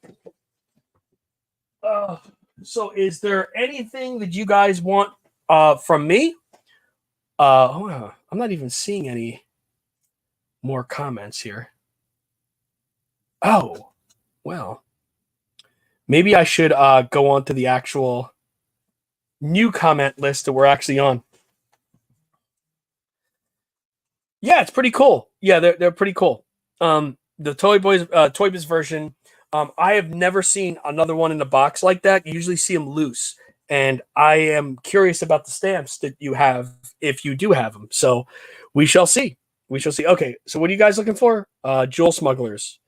So is there anything that you guys want from me? I'm not even seeing any more comments here. Oh, well. Maybe I should go on to the actual new comment list that we're actually on. Yeah, it's pretty cool. Yeah, they're pretty cool. The Toy Biz version. I have never seen another one in a box like that. You usually see them loose, and I am curious about the stamps that you have if you do have them. So we shall see. We shall see. Okay, so what are you guys looking for? Jewel Smugglers.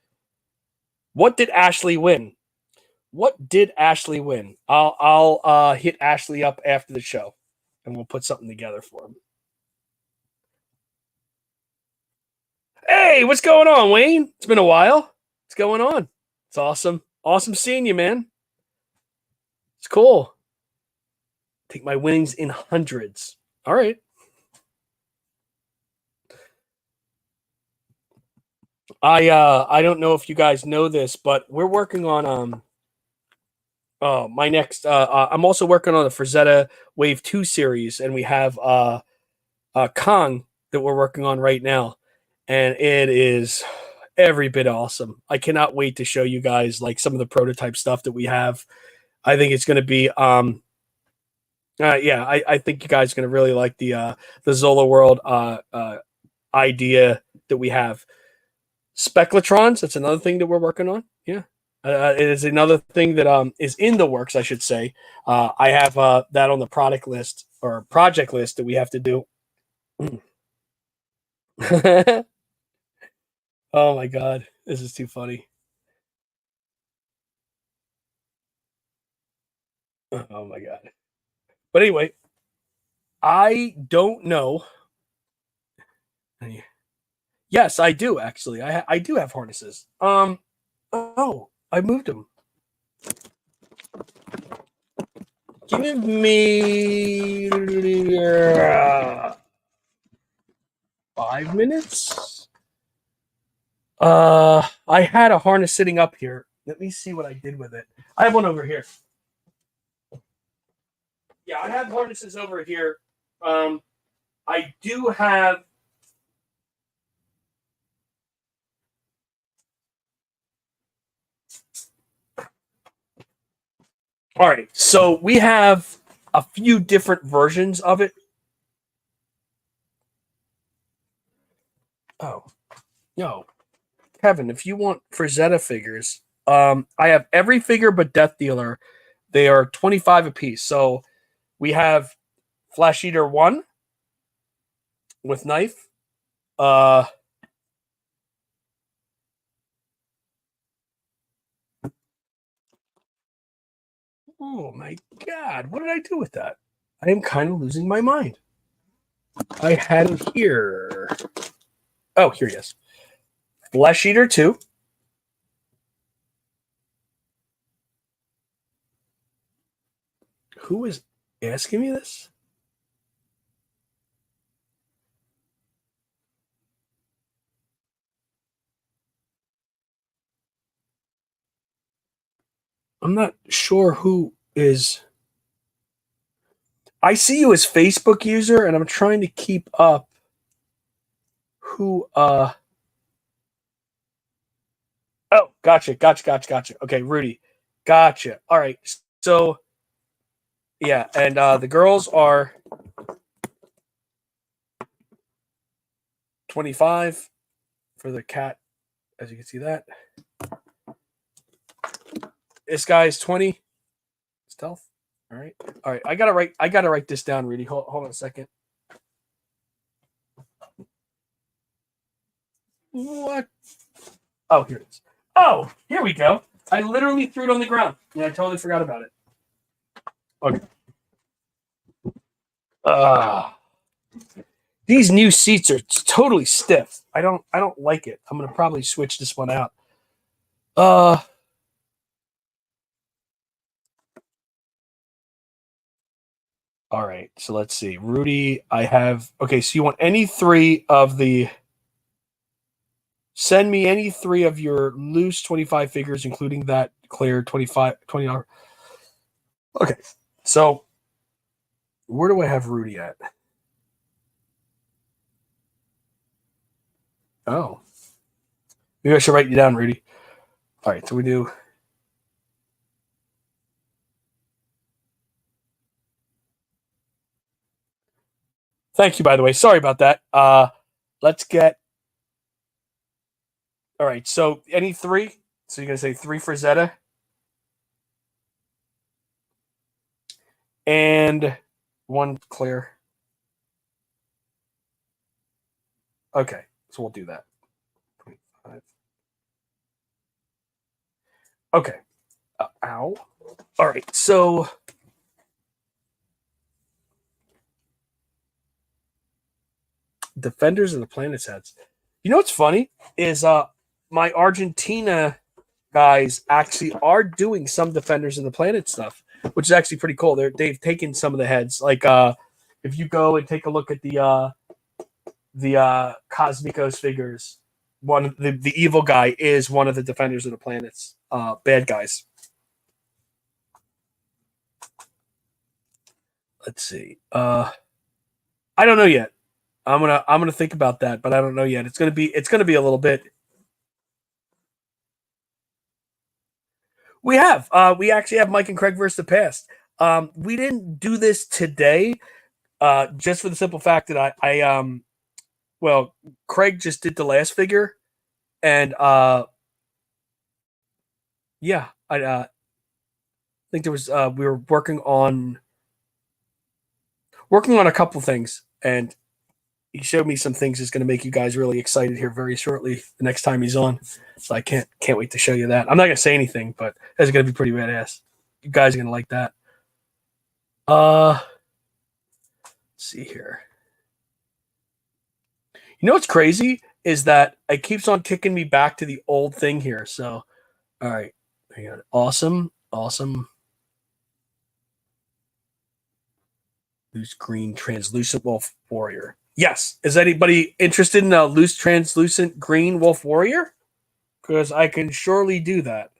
What did Ashley win? What did Ashley win? I'll hit Ashley up after the show, and we'll put something together for him. Hey, what's going on, Wayne? It's been a while. What's going on? It's awesome. Awesome seeing you, man. It's cool. Take my winnings in hundreds. All right. I don't know if you guys know this, but we're working on my next I'm also working on the Frazetta Wave 2 series, and we have Kong that we're working on right now, and it is every bit awesome. I cannot wait to show you guys like some of the prototype stuff that we have. I think it's going to be yeah, I think you guys are going to really like the Zola World idea that we have. Speculatrons, that's another thing that we're working on. Yeah. It is another thing that is in the works, I should say. I have that on the product list or project list that we have to do. Oh my god, this is too funny. Oh my god. But anyway, I don't know. Yes, I do actually. I do have harnesses. Oh, I moved them. Give me 5 minutes. I had a harness sitting up here. Let me see what I did with it. I have one over here. Yeah, I have harnesses over here. I do have. All right, so we have a few different versions of it. Oh, no, Kevin, if you want Frazetta figures, I have every figure but Death Dealer. They are 25 apiece. So we have Flash Eater 1 with knife. Oh my god, what did I do with that? I am kind of losing my mind. I had him here. Oh, here he is. Flesh Eater 2. Who is asking me this? I'm not sure who is. I see you as Facebook user, and I'm trying to keep up who Oh, gotcha. Okay, Rudy. Gotcha. All right. So yeah, and the girls are 25 for the cat, as you can see that. This guy is 20. Stealth. All right. All right. I gotta write this down, Rudy. Hold on a second. What? Oh, here it is. Oh, here we go. I literally threw it on the ground. And I totally forgot about it. Okay. These new seats are totally stiff. I don't like it. I'm gonna probably switch this one out. All right, so let's see. Rudy, I have okay, so you want any three of the send me any three of your loose 25 figures, including that clear $20. Okay. So where do I have Rudy at? Oh. Maybe I should write you down, Rudy. All right, so we do. Thank you, by the way. Sorry about that. Let's get. All right, so any three? So you're gonna say three for Zeta and one clear. Okay, so we'll do that. 25. Okay. Ow. All right, so Defenders of the Planet's heads. You know what's funny is my Argentina guys actually are doing some Defenders of the Planet stuff, which is actually pretty cool. They've taken some of the heads. Like if you go and take a look at the Cosmicos figures, the evil guy is one of the Defenders of the Planet's bad guys. Let's see. I don't know yet. I'm gonna think about that, but I don't know yet. It's gonna be a little bit. We have. We actually have Mike and Craig versus the past. We didn't do this today, just for the simple fact that well, Craig just did the last figure, and yeah, I think there was we were working on a couple things, and he showed me some things that's going to make you guys really excited here very shortly. The next time he's on, so I can't wait to show you that. I'm not going to say anything, but it's going to be pretty badass. You guys are going to like that. Let's see here. You know what's crazy is that it keeps on kicking me back to the old thing here. So, all right, hang on. Awesome. Loose green translucent wolf warrior. Yes. Is anybody interested in a loose translucent green wolf warrior? Because I can surely do that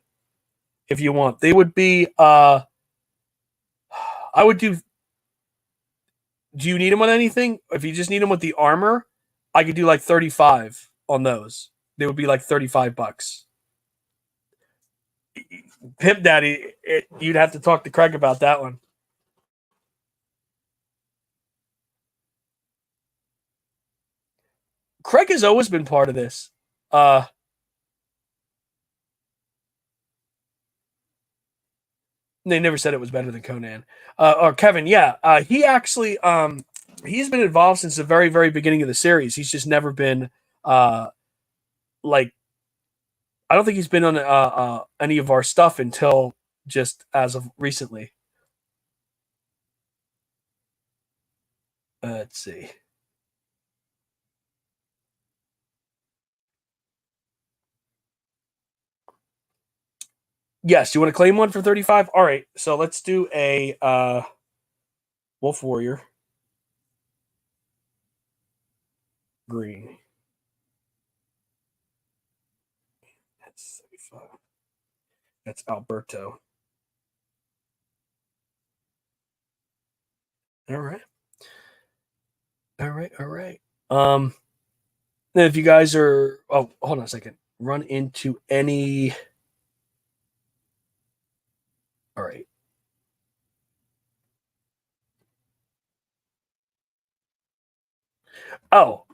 if you want. They would be. I would do. Do you need them on anything? If you just need them with the armor, I could do like 35 on those. They would be like $35. Pimp Daddy, you'd have to talk to Craig about that one. Craig has always been part of this. They never said it was better than Conan. Or Kevin, yeah. He actually he's been involved since the very, very beginning of the series. He's just never been like I don't think he's been on any of our stuff until just as of recently. Let's see. Yes, you want to claim one for 35? All right. So let's do a Wolf Warrior. Green. That's 35. That's Alberto. All right. Then if you guys are hold on a second. Run into any all right. Oh,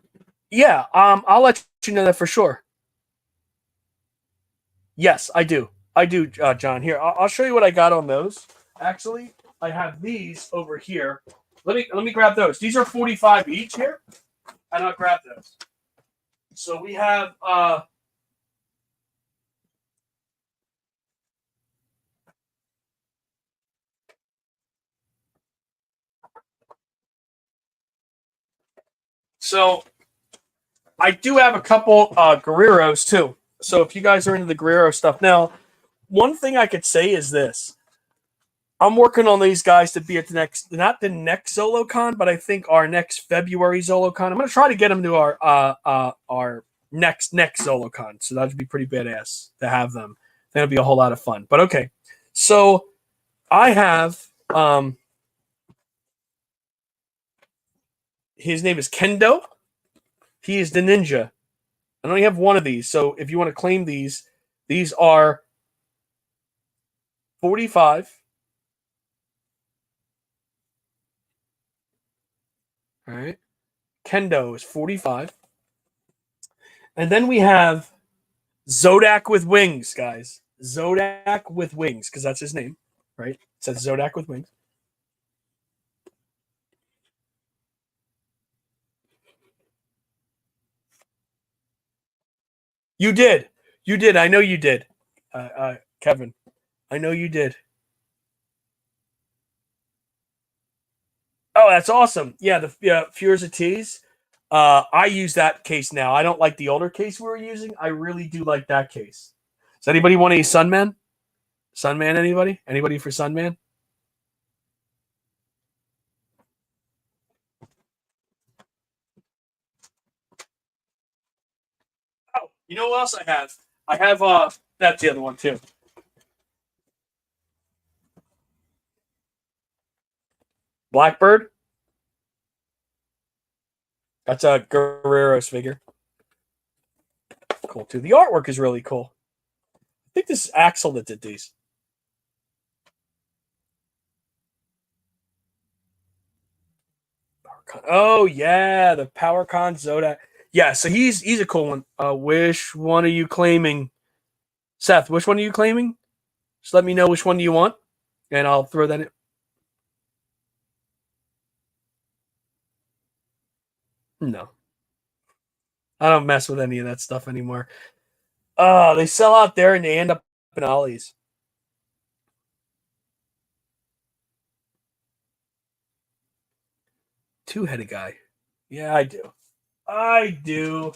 Yeah, I'll let you know that for sure. Yes, I do. I do, John. Here, I'll show you what I got on those. Actually, I have these over here. Let me grab those. These are 45 each here, and I'll grab those. So we have so I do have a couple Guerreros too. So if you guys are into the Guerrero stuff now, one thing I could say is this: I'm working on these guys to be at the next, not the next ZoloCon, but I think our next February ZoloCon. I'm going to try to get them to our next ZoloCon. So that'd be pretty badass to have them. That'd be a whole lot of fun. But okay, so I have his name is Kendo. He is the ninja. I only have one of these, so if you want to claim these are 45. All right, Kendo is 45, and then we have Zodak with wings, guys. Zodak with wings, because that's his name, right? It says Zodak with wings. You did. You did. I know you did. Kevin. I know you did. Oh, that's awesome. Yeah, the Furza T's. I use that case now. I don't like the older case we were using. I really do like that case. Does anybody want any Sunman? Sunman, anybody? Anybody for Sunman? Oh, you know what else I have? I have that's the other one too. Blackbird. That's a Guerrero's figure. Cool too. The artwork is really cool. I think this is Axel that did these. Oh yeah, the PowerCon Zodak. Yeah, so he's a cool one. Which one are you claiming, Seth? Which one are you claiming? Just let me know which one do you want, and I'll throw that in. No, I don't mess with any of that stuff anymore. They sell out there and they end up in Ollie's. Two-headed guy. Yeah, I do. I do.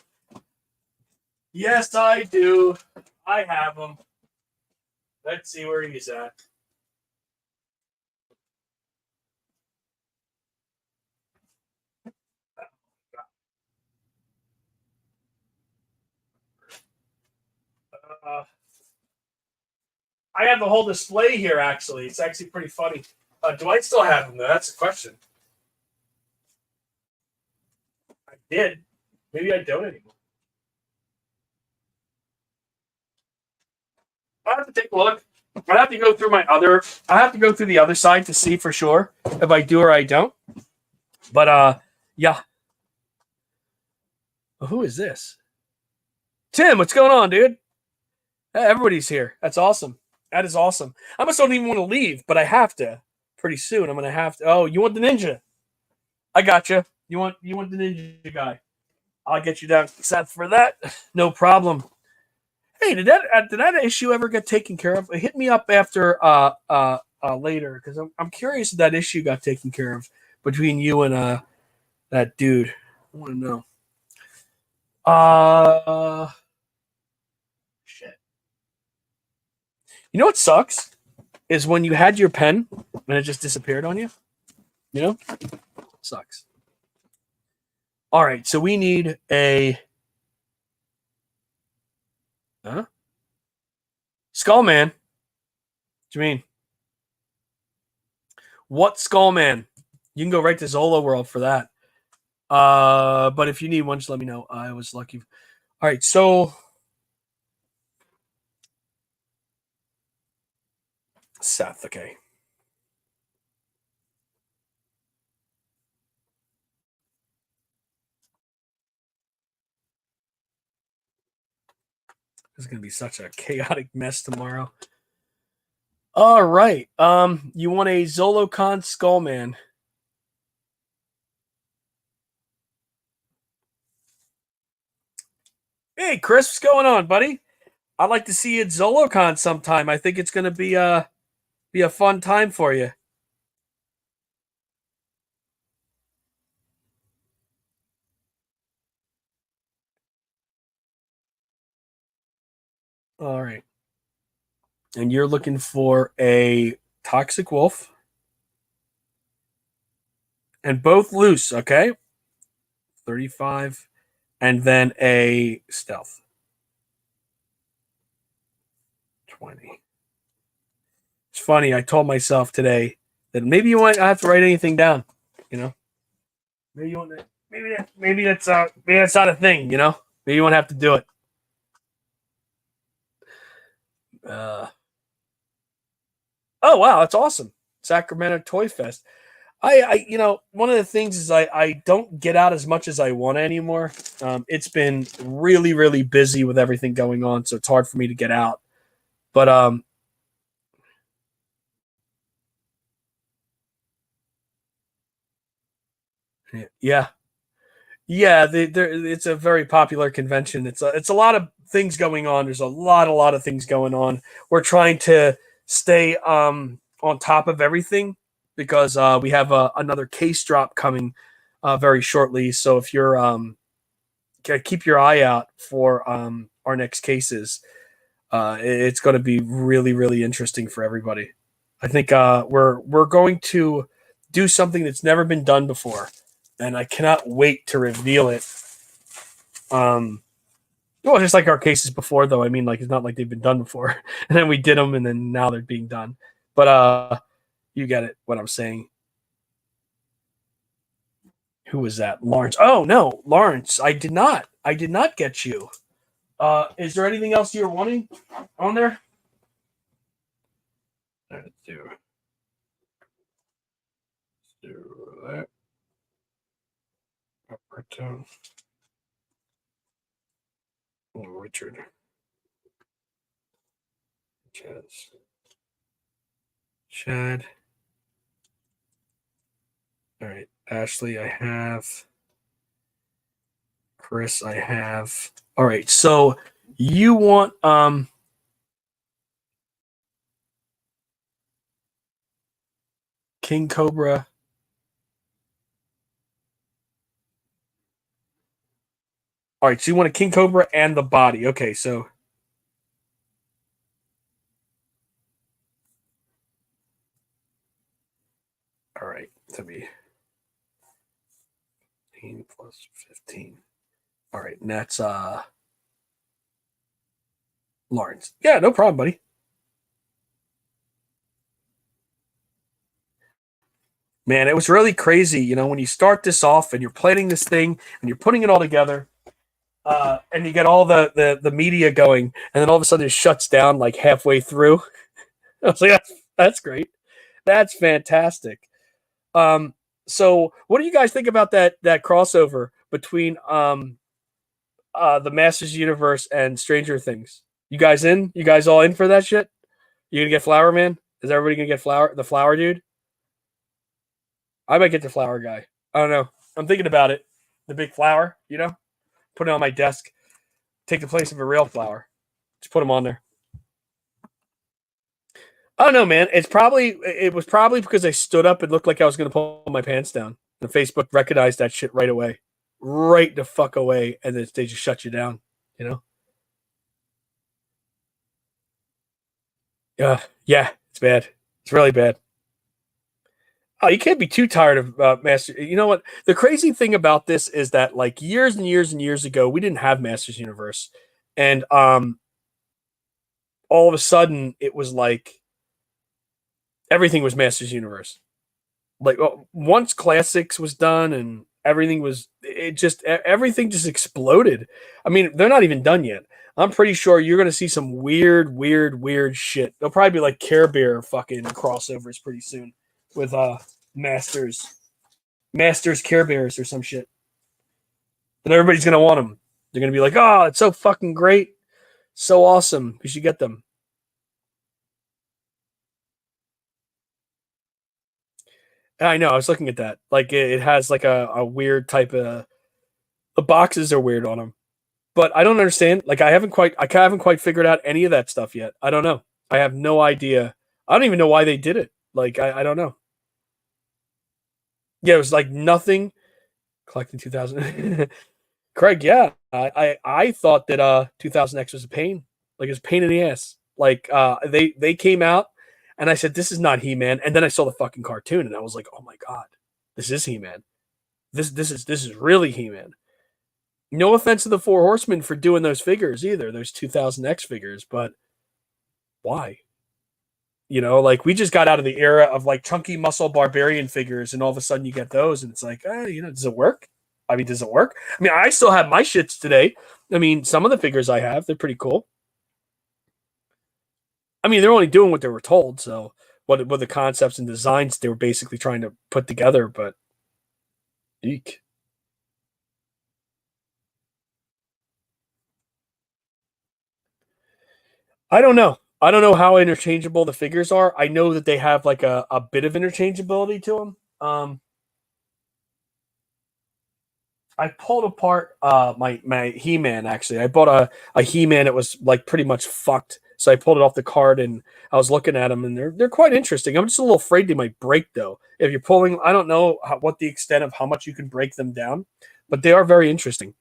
Yes, I do. I have him. Let's see where he's at. Uh, I have the whole display here. Actually, it's actually pretty funny. Do I still have him? Though? That's the question. I did. Maybe I don't anymore. I have to take a look. I have to go through my other. I have to go through the other side to see for sure if I do or I don't. But yeah. Well, who is this? Tim, what's going on, dude? Everybody's here. That's awesome. That is awesome. I almost don't even want to leave, but I have to. Pretty soon, I'm gonna have to. Oh, you want the ninja? I got you. You want the ninja guy? I'll get you down, Seth, for that. No problem. Hey, did that issue ever get taken care of? Hit me up after later because I'm curious if that issue got taken care of between you and that dude. I want to know. Shit. You know what sucks is when you had your pen and it just disappeared on you. You know, sucks. All right, so we need a Skullman. What do you mean? What Skullman? You can go right to Zolo World for that. But if you need one, just let me know. I was lucky. All right, so Seth, okay. It's gonna be such a chaotic mess tomorrow. All right. You want a Zolocon Skullman? Hey, Chris, what's going on, buddy? I'd like to see you at Zolocon sometime. I think it's gonna be a fun time for you. All right. And you're looking for a Toxic Wolf. And both loose, okay? 35. And then a Stealth. 20. It's funny. I told myself today that maybe you won't have to write anything down. You know, maybe you won't. Maybe that's not a thing. You know, maybe you won't have to do it. Uh, oh wow, that's awesome! Sacramento Toy Fest. One of the things is I don't get out as much as I want anymore. It's been really, really busy with everything going on, so it's hard for me to get out. But yeah, yeah, it's a very popular convention. It's a lot of things going on. There's a lot of things going on. We're trying to stay on top of everything because we have another case drop coming very shortly. So if you're keep your eye out for our next cases. It's going to be really, really interesting for everybody. I think we're going to do something that's never been done before, and I cannot wait to reveal it. Well, just like our cases before, though. I mean, like it's not like they've been done before, and then we did them, and then now they're being done. But you get it. What I'm saying. Who was that? Lawrence. Oh no, Lawrence. I did not. I did not get you. Is there anything else you're wanting on there? Let's do that. Alberto. Oh, Richard. Chaz. Chad. All right. Ashley, I have. Chris, I have. All right. So you want King Cobra. All right, so you want a King Cobra and the body. Okay, so all right, to be 15 plus 15. All right, and that's Lawrence. Yeah, no problem, buddy. Man, it was really crazy, when you start this off and you're planning this thing and you're putting it all together, and you get all the media going, and then all of a sudden it shuts down like halfway through. I was like, that's great. That's fantastic. Um, so what do you guys think about that crossover between the Masters Universe and Stranger Things? You guys in? You guys all in for that shit? You gonna get Flower Man? Is everybody gonna get the Flower Dude? I might get the Flower Guy. I don't know. I'm thinking about it. The big flower, put it on my desk. Take the place of a real flower. Just put them on there. Oh no, man! It was probably because I stood up and looked like I was gonna pull my pants down. And Facebook recognized that shit right away, right the fuck away, and then they just shut you down. You know? Yeah, it's bad. It's really bad. Oh, you can't be too tired of Master. You know what? The crazy thing about this is that like years and years and years ago, we didn't have Masters Universe, and all of a sudden it was like everything was Masters Universe. Like once Classics was done and everything just exploded. I mean, they're not even done yet. I'm pretty sure you're gonna see some weird shit. They'll probably be like Care Bear fucking crossovers pretty soon with Masters Care Bears or some shit, and everybody's gonna want them. They're gonna be like, oh, it's so fucking great. So awesome. You should get them. I know. I was looking at that. Like it has like a weird type of the boxes are weird on them. But I don't understand. Like I haven't quite figured out any of that stuff yet. I don't know. I have no idea. I don't even know why they did it. Like I don't know. Yeah, it was like nothing collecting 2000. Craig, yeah. I thought that 2000X was a pain. Like it was a pain in the ass. Like they came out and I said this is not He-Man, and then I saw the fucking cartoon and I was like, "Oh my god. This is He-Man. This is really He-Man." No offense to the Four Horsemen for doing those figures either, those 2000X figures, but why? You know, like we just got out of the era of like chunky muscle barbarian figures, and all of a sudden you get those, and it's like, does it work? I mean, does it work? I mean, I still have my shits today. I mean, some of the figures I have, they're pretty cool. I mean, they're only doing what they were told, so what the concepts and designs they were basically trying to put together, but eek. I don't know. I don't know how interchangeable the figures are. I know that they have like a bit of interchangeability to them. I pulled apart my He Man actually. I bought a He Man that was like pretty much fucked. So I pulled it off the card and I was looking at them and they're quite interesting. I'm just a little afraid they might break though. If you're pulling, I don't know what the extent of how much you can break them down, but they are very interesting.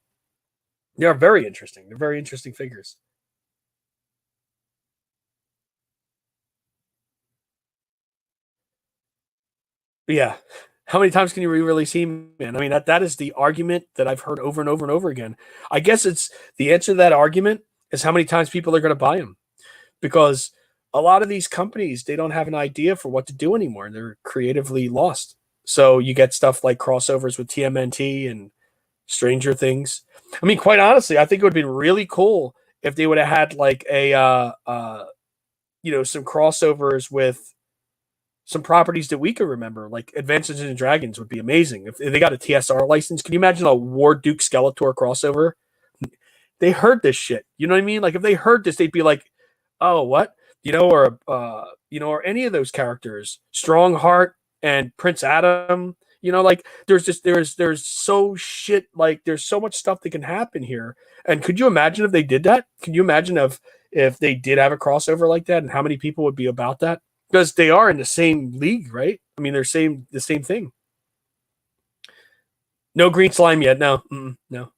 They are very interesting. They're very interesting figures. But yeah. How many times can you re-release He-Man? I mean, that is the argument that I've heard over and over and over again. I guess it's the answer to that argument is how many times people are going to buy them, because a lot of these companies they don't have an idea for what to do anymore. They're creatively lost. So you get stuff like crossovers with TMNT and Stranger Things. I mean, quite honestly, I think it would be really cool if they would have had like some crossovers with some properties that we could remember, like Adventures in Dragons would be amazing. If they got a TSR license, can you imagine a War Duke Skeletor crossover? They heard this shit. You know what I mean? Like if they heard this, they'd be like, "Oh, what?" Or any of those characters, Strongheart and Prince Adam. Like there's so shit. Like there's so much stuff that can happen here. And could you imagine if they did that? Can you imagine if they did have a crossover like that, and how many people would be about that? Because they are in the same league, right? I mean, they're the same thing. No green slime yet. No, no.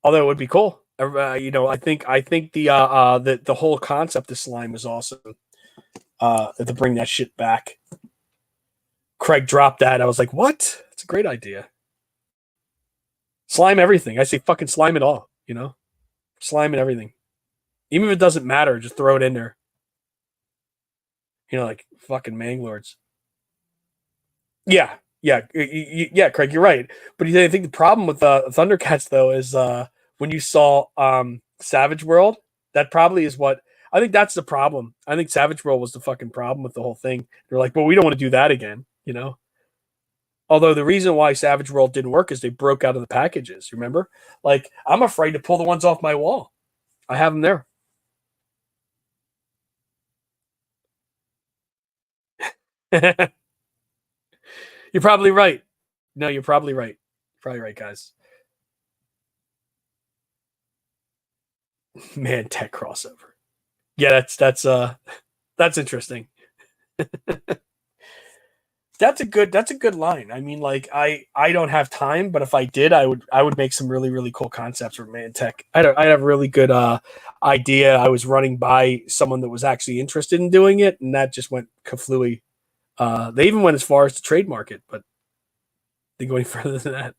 Although it would be cool. I think the whole concept of slime was awesome. To bring that shit back. Craig dropped that. I was like, what? It's a great idea. Slime everything. I say fucking slime it all. Slime and everything. Even if it doesn't matter, just throw it in there. Like fucking manglords. Yeah, yeah, yeah, Craig, you're right. But I think the problem with Thundercats though is when you saw Savage World, that probably is what I think that's the problem. I think Savage World was the fucking problem with the whole thing. They're like, well, we don't want to do that again. Although the reason why Savage World didn't work is they broke out of the packages. Remember? Like, I'm afraid to pull the ones off my wall. I have them there. You're probably right. No, you're probably right. Probably right, guys. Man, tech crossover. Yeah, that's interesting. That's a good line. I mean, like I don't have time, but if I did, I would make some really really cool concepts for Mantech. I have a really good idea. I was running by someone that was actually interested in doing it, and that just went kaflooey. They even went as far as to trademark it, but they go any further than that.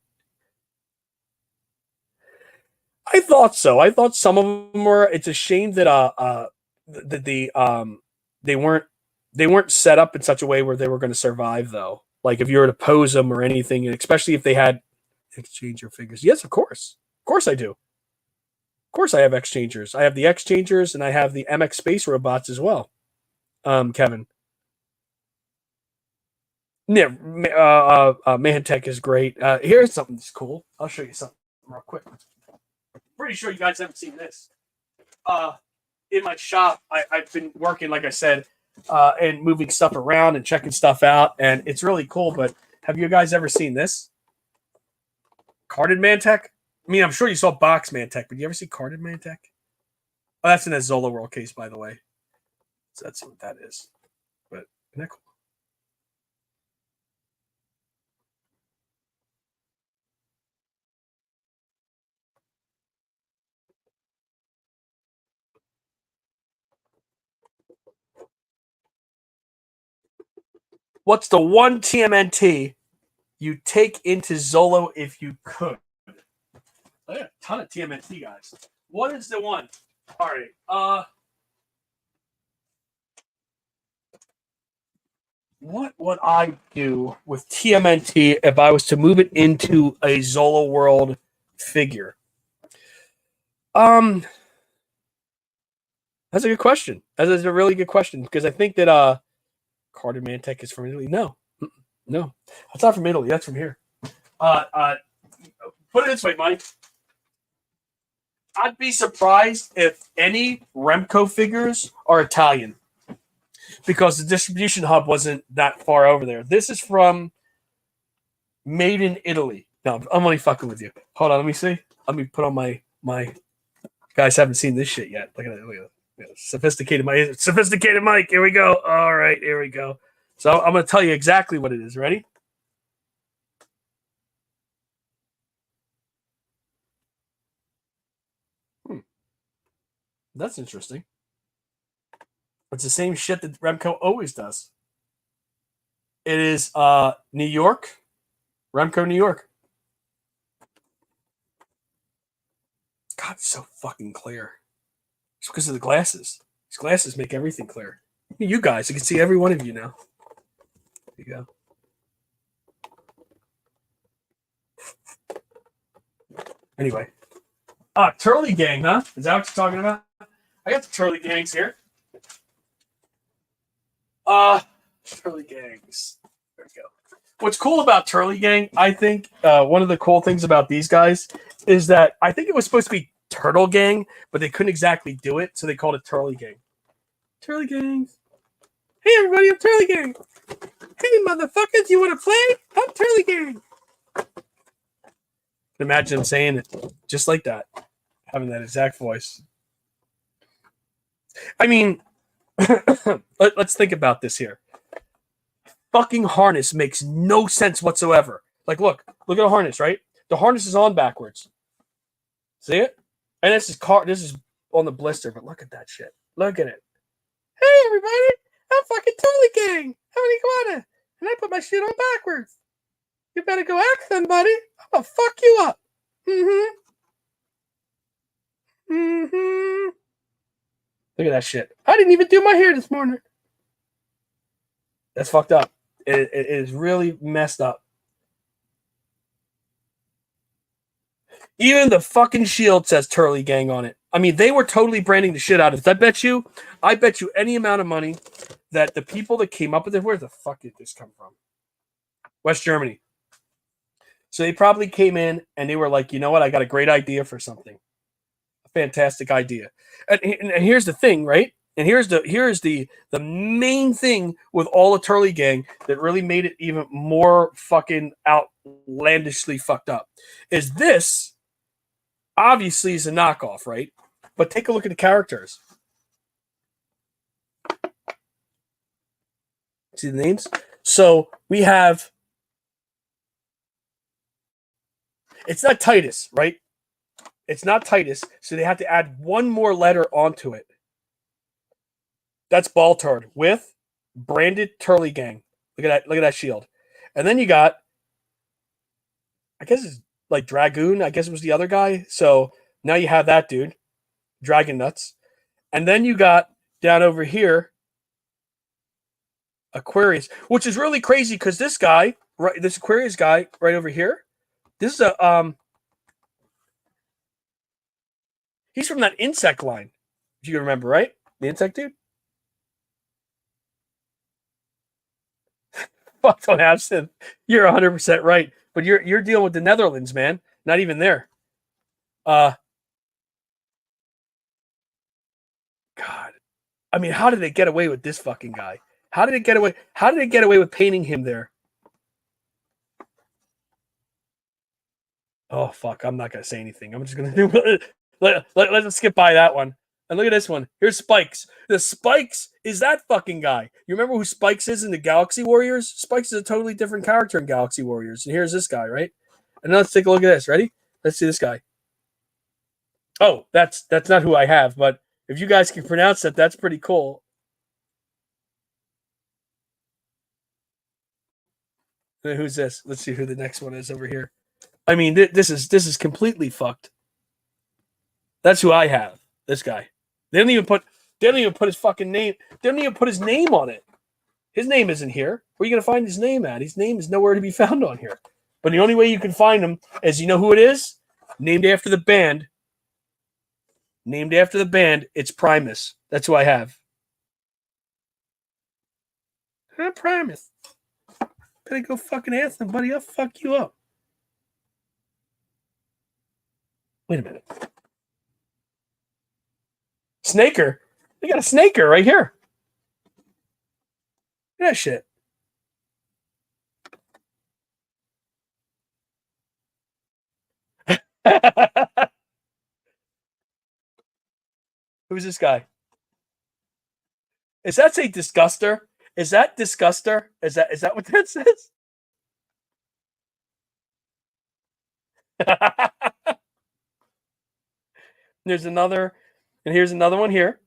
I thought so. I thought some of them were. It's a shame that they weren't set up in such a way where they were going to survive though. Like if you were to pose them or anything, and especially if they had exchange your figures. Yes, of course I do. Of course I have exchangers. I have the exchangers and I have the MX space robots as well. Kevin. Yeah, Mantech is great. Here's something that's cool. I'll show you something real quick. pretty sure you guys haven't seen this. In my shop, I've been working, like I said, and moving stuff around and checking stuff out, and it's really cool. But have you guys ever seen this? Carded Mantech? I mean, I'm sure you saw Box Mantech, but you ever see Carded Mantech? Oh, that's in that Zoloverse case, by the way. So that's what that is. But isn't that cool? What's the one TMNT you take into Zolo if you could? I got a ton of TMNT, guys. What is the one? All right. What would I do with TMNT if I was to move it into a Zolo World figure? That's a good question. That is a really good question because I think that Carded Mantech is from Italy. No, no, that's not from Italy. That's from here. Put it this way, Mike. I'd be surprised if any Remco figures are Italian because the distribution hub wasn't that far over there. This is from made in Italy. No, I'm only fucking with you. Hold on, let me see. Let me put on my guys haven't seen this shit yet. Look at it. Look at it. Sophisticated Mike. Here we go. All right, here we go. So I'm going to tell you exactly what it is. Ready? That's interesting. It's the same shit that Remco always does. It is New York. Remco, New York. God, it's so fucking clear. It's because of the glasses. These glasses make everything clear. You guys, I can see every one of you now. There you go. Anyway. Turley Gang, huh? Is that what you're talking about? I got the Turley Gangs here. Turley Gangs. There we go. What's cool about Turley Gang, I think, one of the cool things about these guys is that I think it was supposed to be Turtle Gang, but they couldn't exactly do it, so they called it Turley Gang. Turley Gangs. Hey, everybody, I'm Turley Gang. Hey, motherfuckers, you want to play? I'm Turley Gang. Imagine him saying it just like that, having that exact voice. I mean, let's think about this here. Fucking harness makes no sense whatsoever. Like, look at a harness, right? The harness is on backwards. See it? And this is on the blister, but look at that shit. Look at it. Hey, everybody, I'm fucking Turley Gang. How many iguana? And I put my shit on backwards. You better go ask somebody. I'm gonna fuck you up. Look at that shit. I didn't even do my hair this morning. That's fucked up. It is really messed up. Even the fucking shield says Turley Gang on it. I mean, they were totally branding the shit out of it. I bet you any amount of money that the people that came up with it, where the fuck did this come from? West Germany. So they probably came in and they were like, you know what? I got a great idea for something. A fantastic idea. And here's the thing, right? And here's the main thing with all the Turley Gang that really made it even more fucking outlandishly fucked up is this obviously is a knockoff, right? But take a look at the characters. See the names? So we have, it's not Titus, right? It's not Titus, so they have to add one more letter onto it. That's Baltard with branded Turley Gang. Look at that shield. And then you got, I guess it's like Dragoon, I guess it was the other guy. So now you have that dude, Dragon Nuts. And then you got down over here, Aquarius, which is really crazy because this guy, right, this Aquarius guy right over here, this is he's from that insect line. If you remember, right? The insect dude? Fuck on absinthe. You're 100% right. But you're dealing with the Netherlands, man. Not even there. I mean, how did they get away with this fucking guy? How did it get away? How did they get away with painting him there? Oh fuck! I'm not gonna say anything. I'm just gonna do. Let's skip by that one. And look at this one. Here's Spikes. The Spikes is that fucking guy. You remember who Spikes is in the Galaxy Warriors? Spikes is a totally different character in Galaxy Warriors. And here's this guy, right? And now let's take a look at this. Ready? Let's see this guy. Oh, that's not who I have, but if you guys can pronounce that, that's pretty cool. And who's this? Let's see who the next one is over here. I mean, this is completely fucked. That's who I have. This guy. They don't even put his fucking name. They don't even put his name on it. His name isn't here. Where are you gonna find his name at? His name is nowhere to be found on here. But the only way you can find him is, you know who it is? Named after the band. Named after the band. It's Primus. That's who I have. Primus. Better go fucking ask him, buddy. I'll fuck you up. Wait a minute. Snaker. They got a Snaker right here. Look at that shit. Who's this guy? Is that say Disguster? Is that Disguster? Is that what that says? There's another, and here's another one here.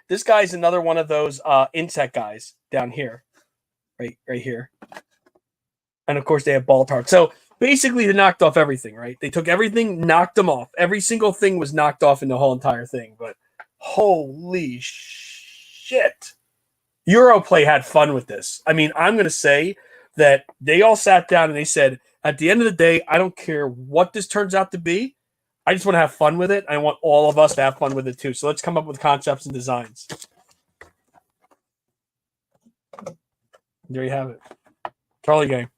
This guy's another one of those insect guys down here. Right here. And of course they have Baltar. So basically they knocked off everything, right? They took everything, knocked them off. Every single thing was knocked off in the whole entire thing. But holy shit. Europlay had fun with this. I mean, I'm going to say that they all sat down and they said, at the end of the day, I don't care what this turns out to be. I just want to have fun with it. I want all of us to have fun with it too. So let's come up with concepts and designs. There you have it. Charlie Gang.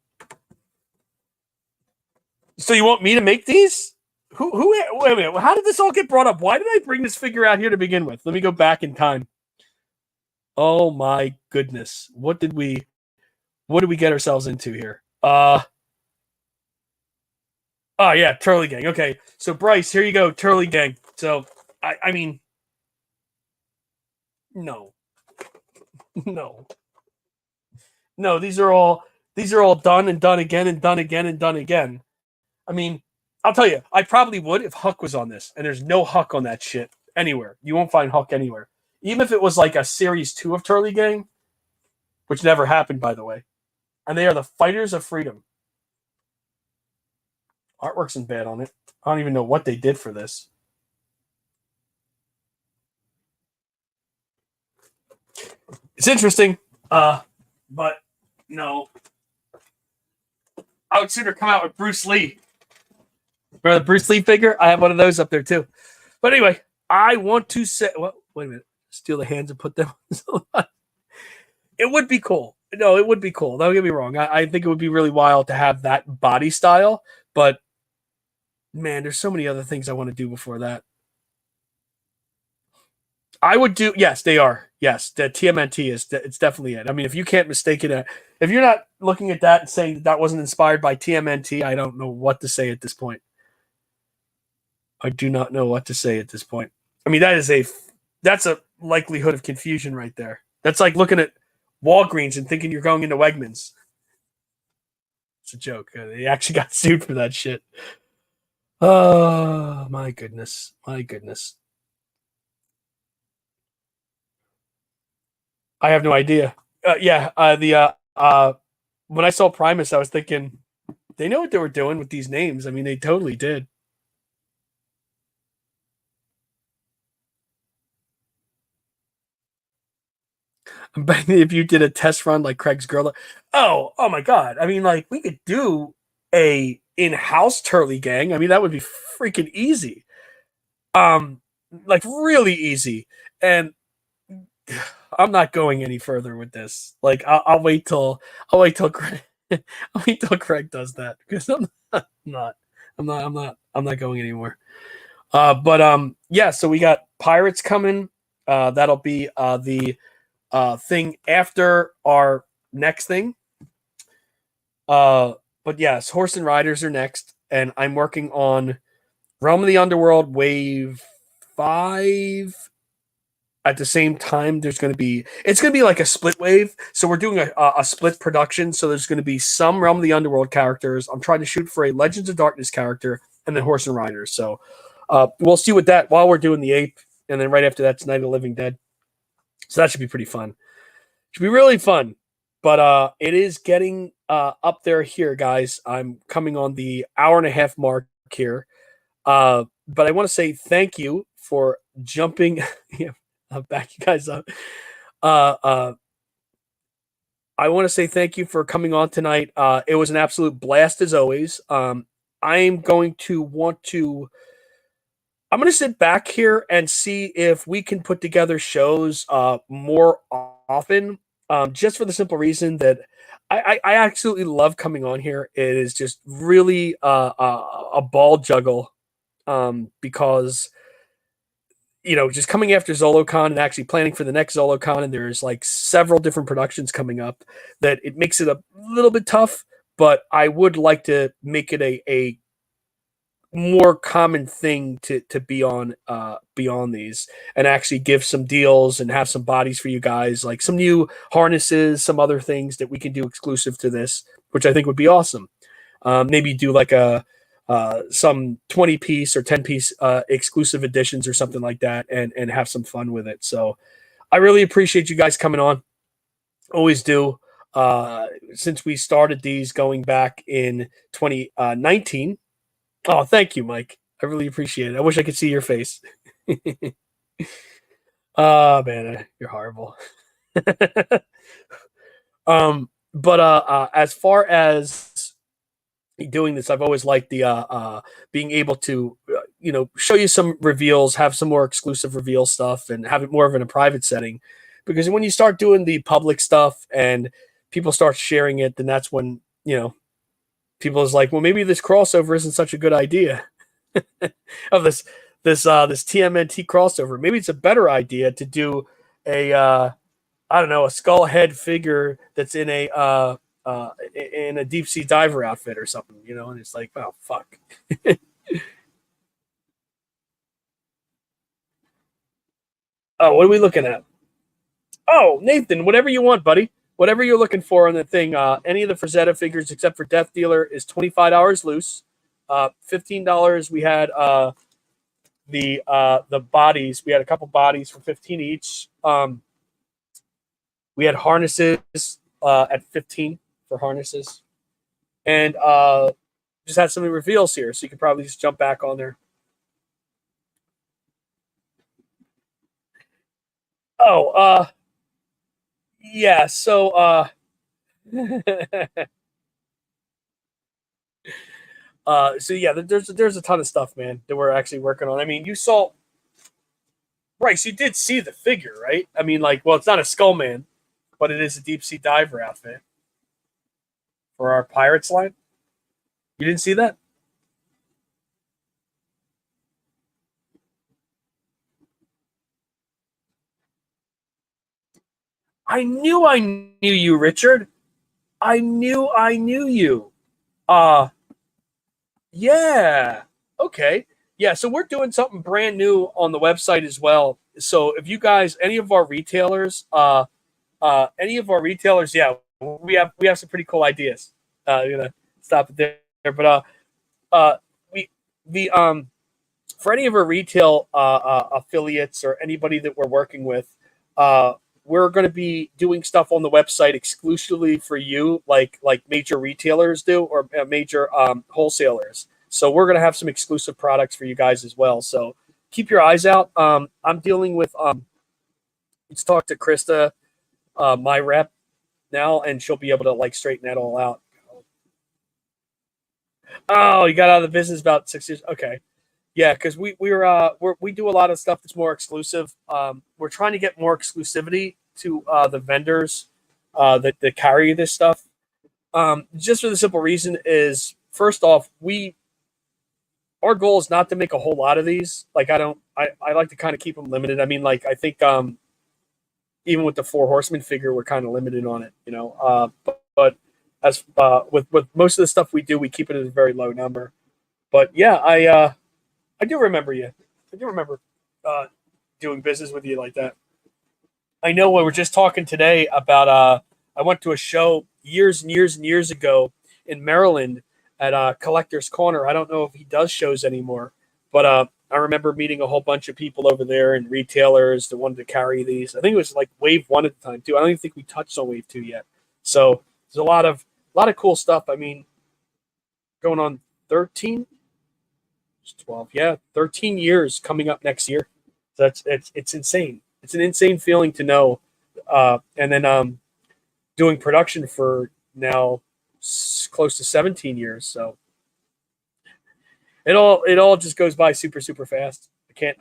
So you want me to make these? Who? Wait a minute. How did this all get brought up? Why did I bring this figure out here to begin with? Let me go back in time. Oh my goodness. What did we get ourselves into here? Oh yeah, Turley Gang. Okay. So Bryce, here you go, Turley Gang. So I mean, no. No, these are all done and done again and done again and done again. I mean, I'll tell you, I probably would if Huck was on this, and there's no Huck on that shit anywhere. You won't find Huck anywhere. Even if it was like a series 2 of Turley Gang, which never happened, by the way. And they are the Fighters of Freedom. Artwork's in bad on it. I don't even know what they did for this. It's interesting, but no. I would sooner come out with Bruce Lee. Remember the Bruce Lee figure? I have one of those up there too. But anyway, I want to say, well, wait a minute. Steal the hands and put them on. It would be cool. No, it would be cool. Don't get me wrong. I think it would be really wild to have that body style, but man, there's so many other things I want to do before that. I would do, yes, they are. Yes, the TMNT it's definitely it. I mean, if you can't mistake it, if you're not looking at that and saying that wasn't inspired by TMNT, I don't know what to say at this point. I do not know what to say at this point. I mean, that's a likelihood of confusion right there. That's like looking at Walgreens and thinking you're going into Wegmans. It's a joke. They actually got sued for that shit. Oh, my goodness. My goodness. I have no idea. When I saw Primus, I was thinking, they know what they were doing with these names. I mean, they totally did. I'm betting if you did a test run like Craig's Girl, oh my God. I mean, like, we could do a in-house Turley Gang. I mean, that would be freaking easy. Like really easy. And I'm not going any further with this. Like, I'll wait till Craig, I'll wait till Craig does that, because I'm not going anymore. Yeah, so we got Pirates coming. That'll be the thing after our next thing. But yes, Horse and Riders are next, and I'm working on Realm of the Underworld Wave 5. At the same time, it's going to be like a split wave. So we're doing a split production. So there's going to be some Realm of the Underworld characters. I'm trying to shoot for a Legends of Darkness character and then Horse and Riders. So we'll see with that while we're doing the Ape, and then right after that's Night of the Living Dead. So that should be pretty fun. Should be really fun. But it is getting up there here, guys. I'm coming on the hour and a half mark here. But I want to say thank you for jumping. Yeah, I'll back you guys up. Uh, uh, I want to say thank you for coming on tonight. It was an absolute blast as always. I'm going to want to. I'm going to sit back here and see if we can put together shows more often. Just for the simple reason that I absolutely love coming on here. It is just really a ball juggle because just coming after ZoloCon and actually planning for the next ZoloCon, and there's like several different productions coming up that it makes it a little bit tough. But I would like to make it a more common thing to be on beyond these, and actually give some deals and have some bodies for you guys, like some new harnesses, some other things that we can do exclusive to this, which I think would be awesome. Maybe do like a some 20-piece or 10-piece exclusive editions or something like that, and have some fun with it. So I really appreciate you guys coming on. Always do. Since we started these going back in 2019. Oh, thank you, Mike. I really appreciate it. I wish I could see your face. Oh man, you're horrible. But as far as doing this, I've always liked the being able to show you some reveals, have some more exclusive reveal stuff, and have it more of in a private setting. Because when you start doing the public stuff and people start sharing it, then that's when people is like, well, maybe this crossover isn't such a good idea. Of this TMNT crossover. Maybe it's a better idea to do a I don't know, a skull head figure that's in a deep sea diver outfit or something, and it's like, oh fuck. Oh, what are we looking at? Oh, Nathan, whatever you want, buddy. Whatever you're looking for on the thing. Any of the Frazetta figures except for Death Dealer is $25 loose. $15 we had the bodies. We had a couple bodies for 15 each. We had harnesses at 15 for harnesses, and just had some reveals here, so you could probably just jump back on there. Oh, yeah. So, so yeah, there's a ton of stuff, man, that we're actually working on. I mean, you saw, Bryce, you did see the figure, right? I mean, like, well, it's not a skull man, but it is a deep sea diver outfit for our pirates line. You didn't see that? I knew you, Richard. I knew you. Uh yeah. Okay. Yeah, so we're doing something brand new on the website as well. So if you guys, any of our retailers, yeah, we have some pretty cool ideas. Gonna stop it there. But uh we the for any of our retail affiliates or anybody that we're working with, uh, we're going to be doing stuff on the website exclusively for you, like major retailers do, or major wholesalers. So we're going to have some exclusive products for you guys as well. So keep your eyes out. I'm dealing with let's talk to Krista, my rep now, and she'll be able to like straighten that all out. Oh, you got out of the business about 6 years. Okay. Yeah, because we do a lot of stuff that's more exclusive. We're trying to get more exclusivity to the vendors that carry this stuff. Just for the simple reason is, first off, our goal is not to make a whole lot of these. Like I like to kind of keep them limited. I mean, like I think even with the Four Horsemen figure, we're kind of limited on it, you know. But as with most of the stuff we do, we keep it at a very low number. But yeah, I do remember you. I do remember uh, doing business with you like that. I know we were just talking today about I went to a show years and years and years ago in Maryland at Collector's Corner. I don't know if he does shows anymore, but I remember meeting a whole bunch of people over there and retailers that wanted to carry these. I think it was like Wave One at the time too. I don't even think we touched on Wave Two yet. So there's a lot of cool stuff. I mean, going on 13, 12, yeah, 13 years coming up next year. So it's insane. It's an insane feeling to know. And then doing production for now close to 17 years. So it all just goes by super fast.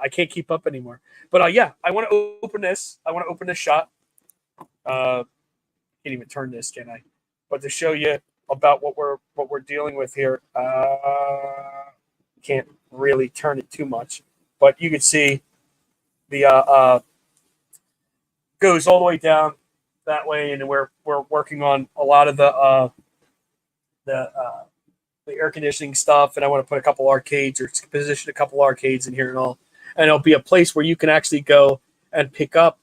I can't keep up anymore. But yeah, I want to open this. I want to open this shot. Can't even turn this, can I? But to show you about what we're dealing with here. Can't really turn it too much, but you can see the goes all the way down that way, and we're working on a lot of the uh, the air conditioning stuff, and I want to put a couple arcades or position a couple arcades in here and all, and it'll be a place where you can actually go and pick up.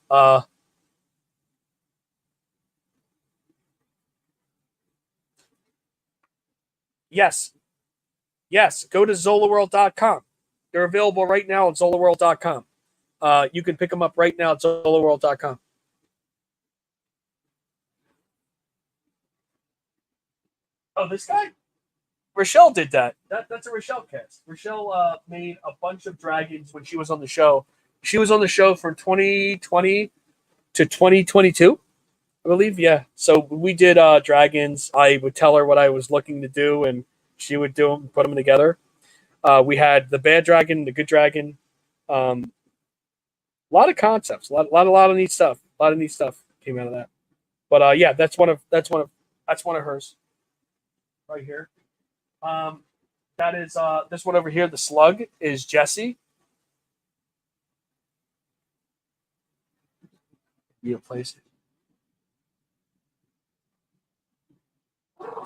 Yes, yes, go to Zoloworld.com. They're available right now at Zoloworld.com. You can pick them up right now at Zoloworld.com. Oh, this guy? Rochelle did that. That's a Rochelle cast. Rochelle made a bunch of dragons when she was on the show. She was on the show from 2020 to 2022, I believe. Yeah. So we did dragons. I would tell her what I was looking to do, and she would do them, put them together. We had the bad dragon, the good dragon. A lot of concepts, a lot of neat stuff. A lot of neat stuff came out of that. But yeah, that's one of hers right here. Um, that is this one over here. The slug is Jesse. You place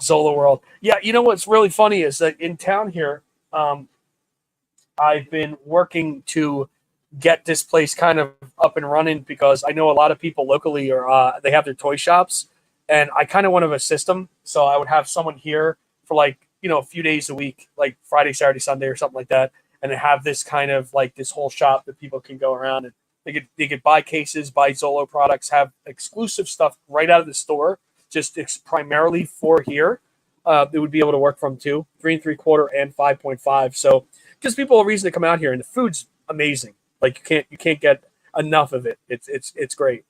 Zola World. Yeah, you know what's really funny is that in town here, um, I've been working to get this place kind of up and running because I know a lot of people locally are they have their toy shops, and I kind of want to assist them. So I would have someone here for like a few days a week, like Friday, Saturday, Sunday, or something like that, and then have this kind of like this whole shop that people can go around and they could buy cases, buy Zolo products, have exclusive stuff right out of the store, just primarily for here. They would be able to work from two, 3 3/4, and 5.5. So gives people a reason to come out here, and the food's amazing. Like you can't get enough of it. It's great.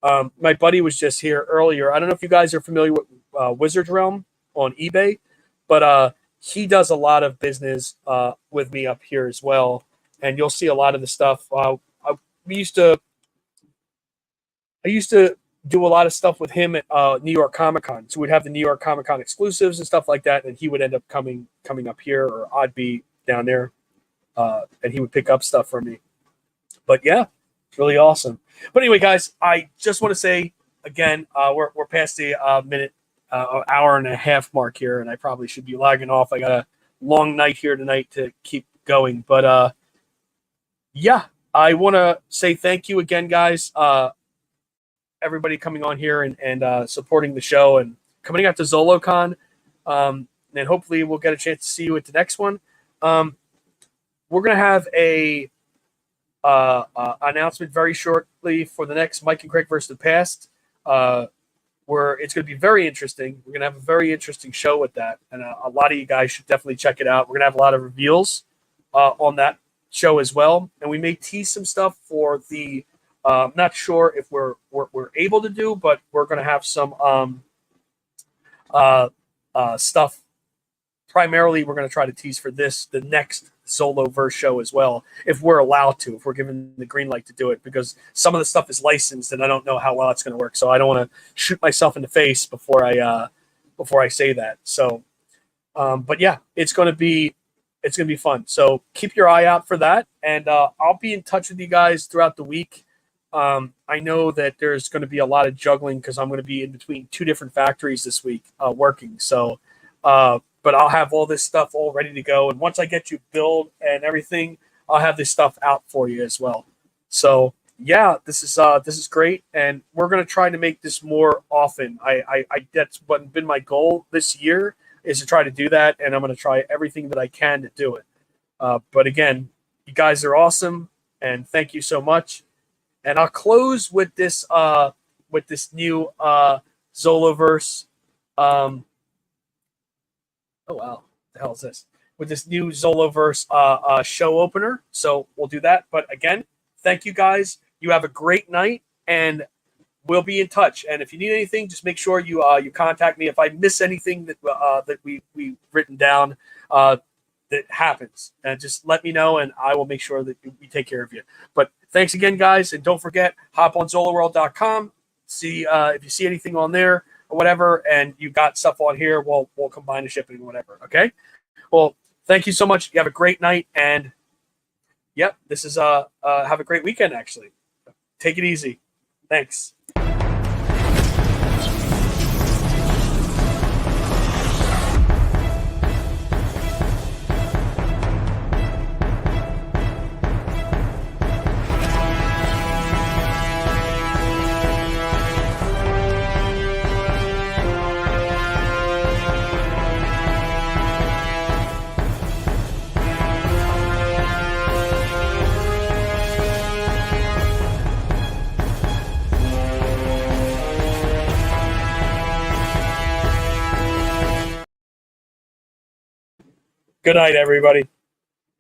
My buddy was just here earlier. I don't know if you guys are familiar with Wizard's Realm on eBay, but he does a lot of business with me up here as well, and you'll see a lot of the stuff. We used to I used to do a lot of stuff with him at New York Comic Con. So we'd have the New York Comic Con exclusives and stuff like that, and he would end up coming up here, or I'd be down there, and he would pick up stuff from me. But yeah, it's really awesome. But anyway, guys, I just want to say again, we're past the minute, hour and a half mark here, and I probably should be logging off. I got a long night here tonight to keep going, but yeah, I want to say thank you again, guys. Everybody coming on here and supporting the show and coming out to ZoloCon. And hopefully we'll get a chance to see you at the next one. We're going to have a announcement very shortly for the next Mike and Craig versus the Past, where it's going to be very interesting. We're going to have a very interesting show with that, and a lot of you guys should definitely check it out. We're going to have a lot of reveals on that show as well, and we may tease some stuff for the. I'm not sure if we're able to do, but we're going to have some stuff. Primarily, we're going to try to tease for the next Zoloverse show as well, if we're allowed to, if we're given the green light to do it, because some of the stuff is licensed and I don't know how well it's going to work. So I don't want to shoot myself in the face before I say that. So, but yeah, it's going to be it's going to be fun. So keep your eye out for that. And I'll be in touch with you guys throughout the week. I know that there's going to be a lot of juggling because I'm going to be in between 2 different factories this week working. So, but I'll have all this stuff all ready to go. And once I get you billed and everything, I'll have this stuff out for you as well. So yeah, this is great, and we're going to try to make this more often. I that's what been my goal this year, is to try to do that, and I'm going to try everything that I can to do it. But again, you guys are awesome, and thank you so much. And I'll close with this new Zoloverse. Oh wow, the hell is this? With this new Zoloverse show opener. So we'll do that. But again, thank you guys. You have a great night, and we'll be in touch. And if you need anything, just make sure you you contact me. If I miss anything that that we've written down, that happens, and just let me know, and I will make sure that we take care of you. But thanks again, guys, and don't forget, hop on Zoloworld.com. See if you see anything on there or whatever, and you got stuff on here, we'll combine the shipping or whatever. Okay. Well, thank you so much. You have a great night, and yep, this is have a great weekend. Actually, take it easy. Thanks. Good night, everybody.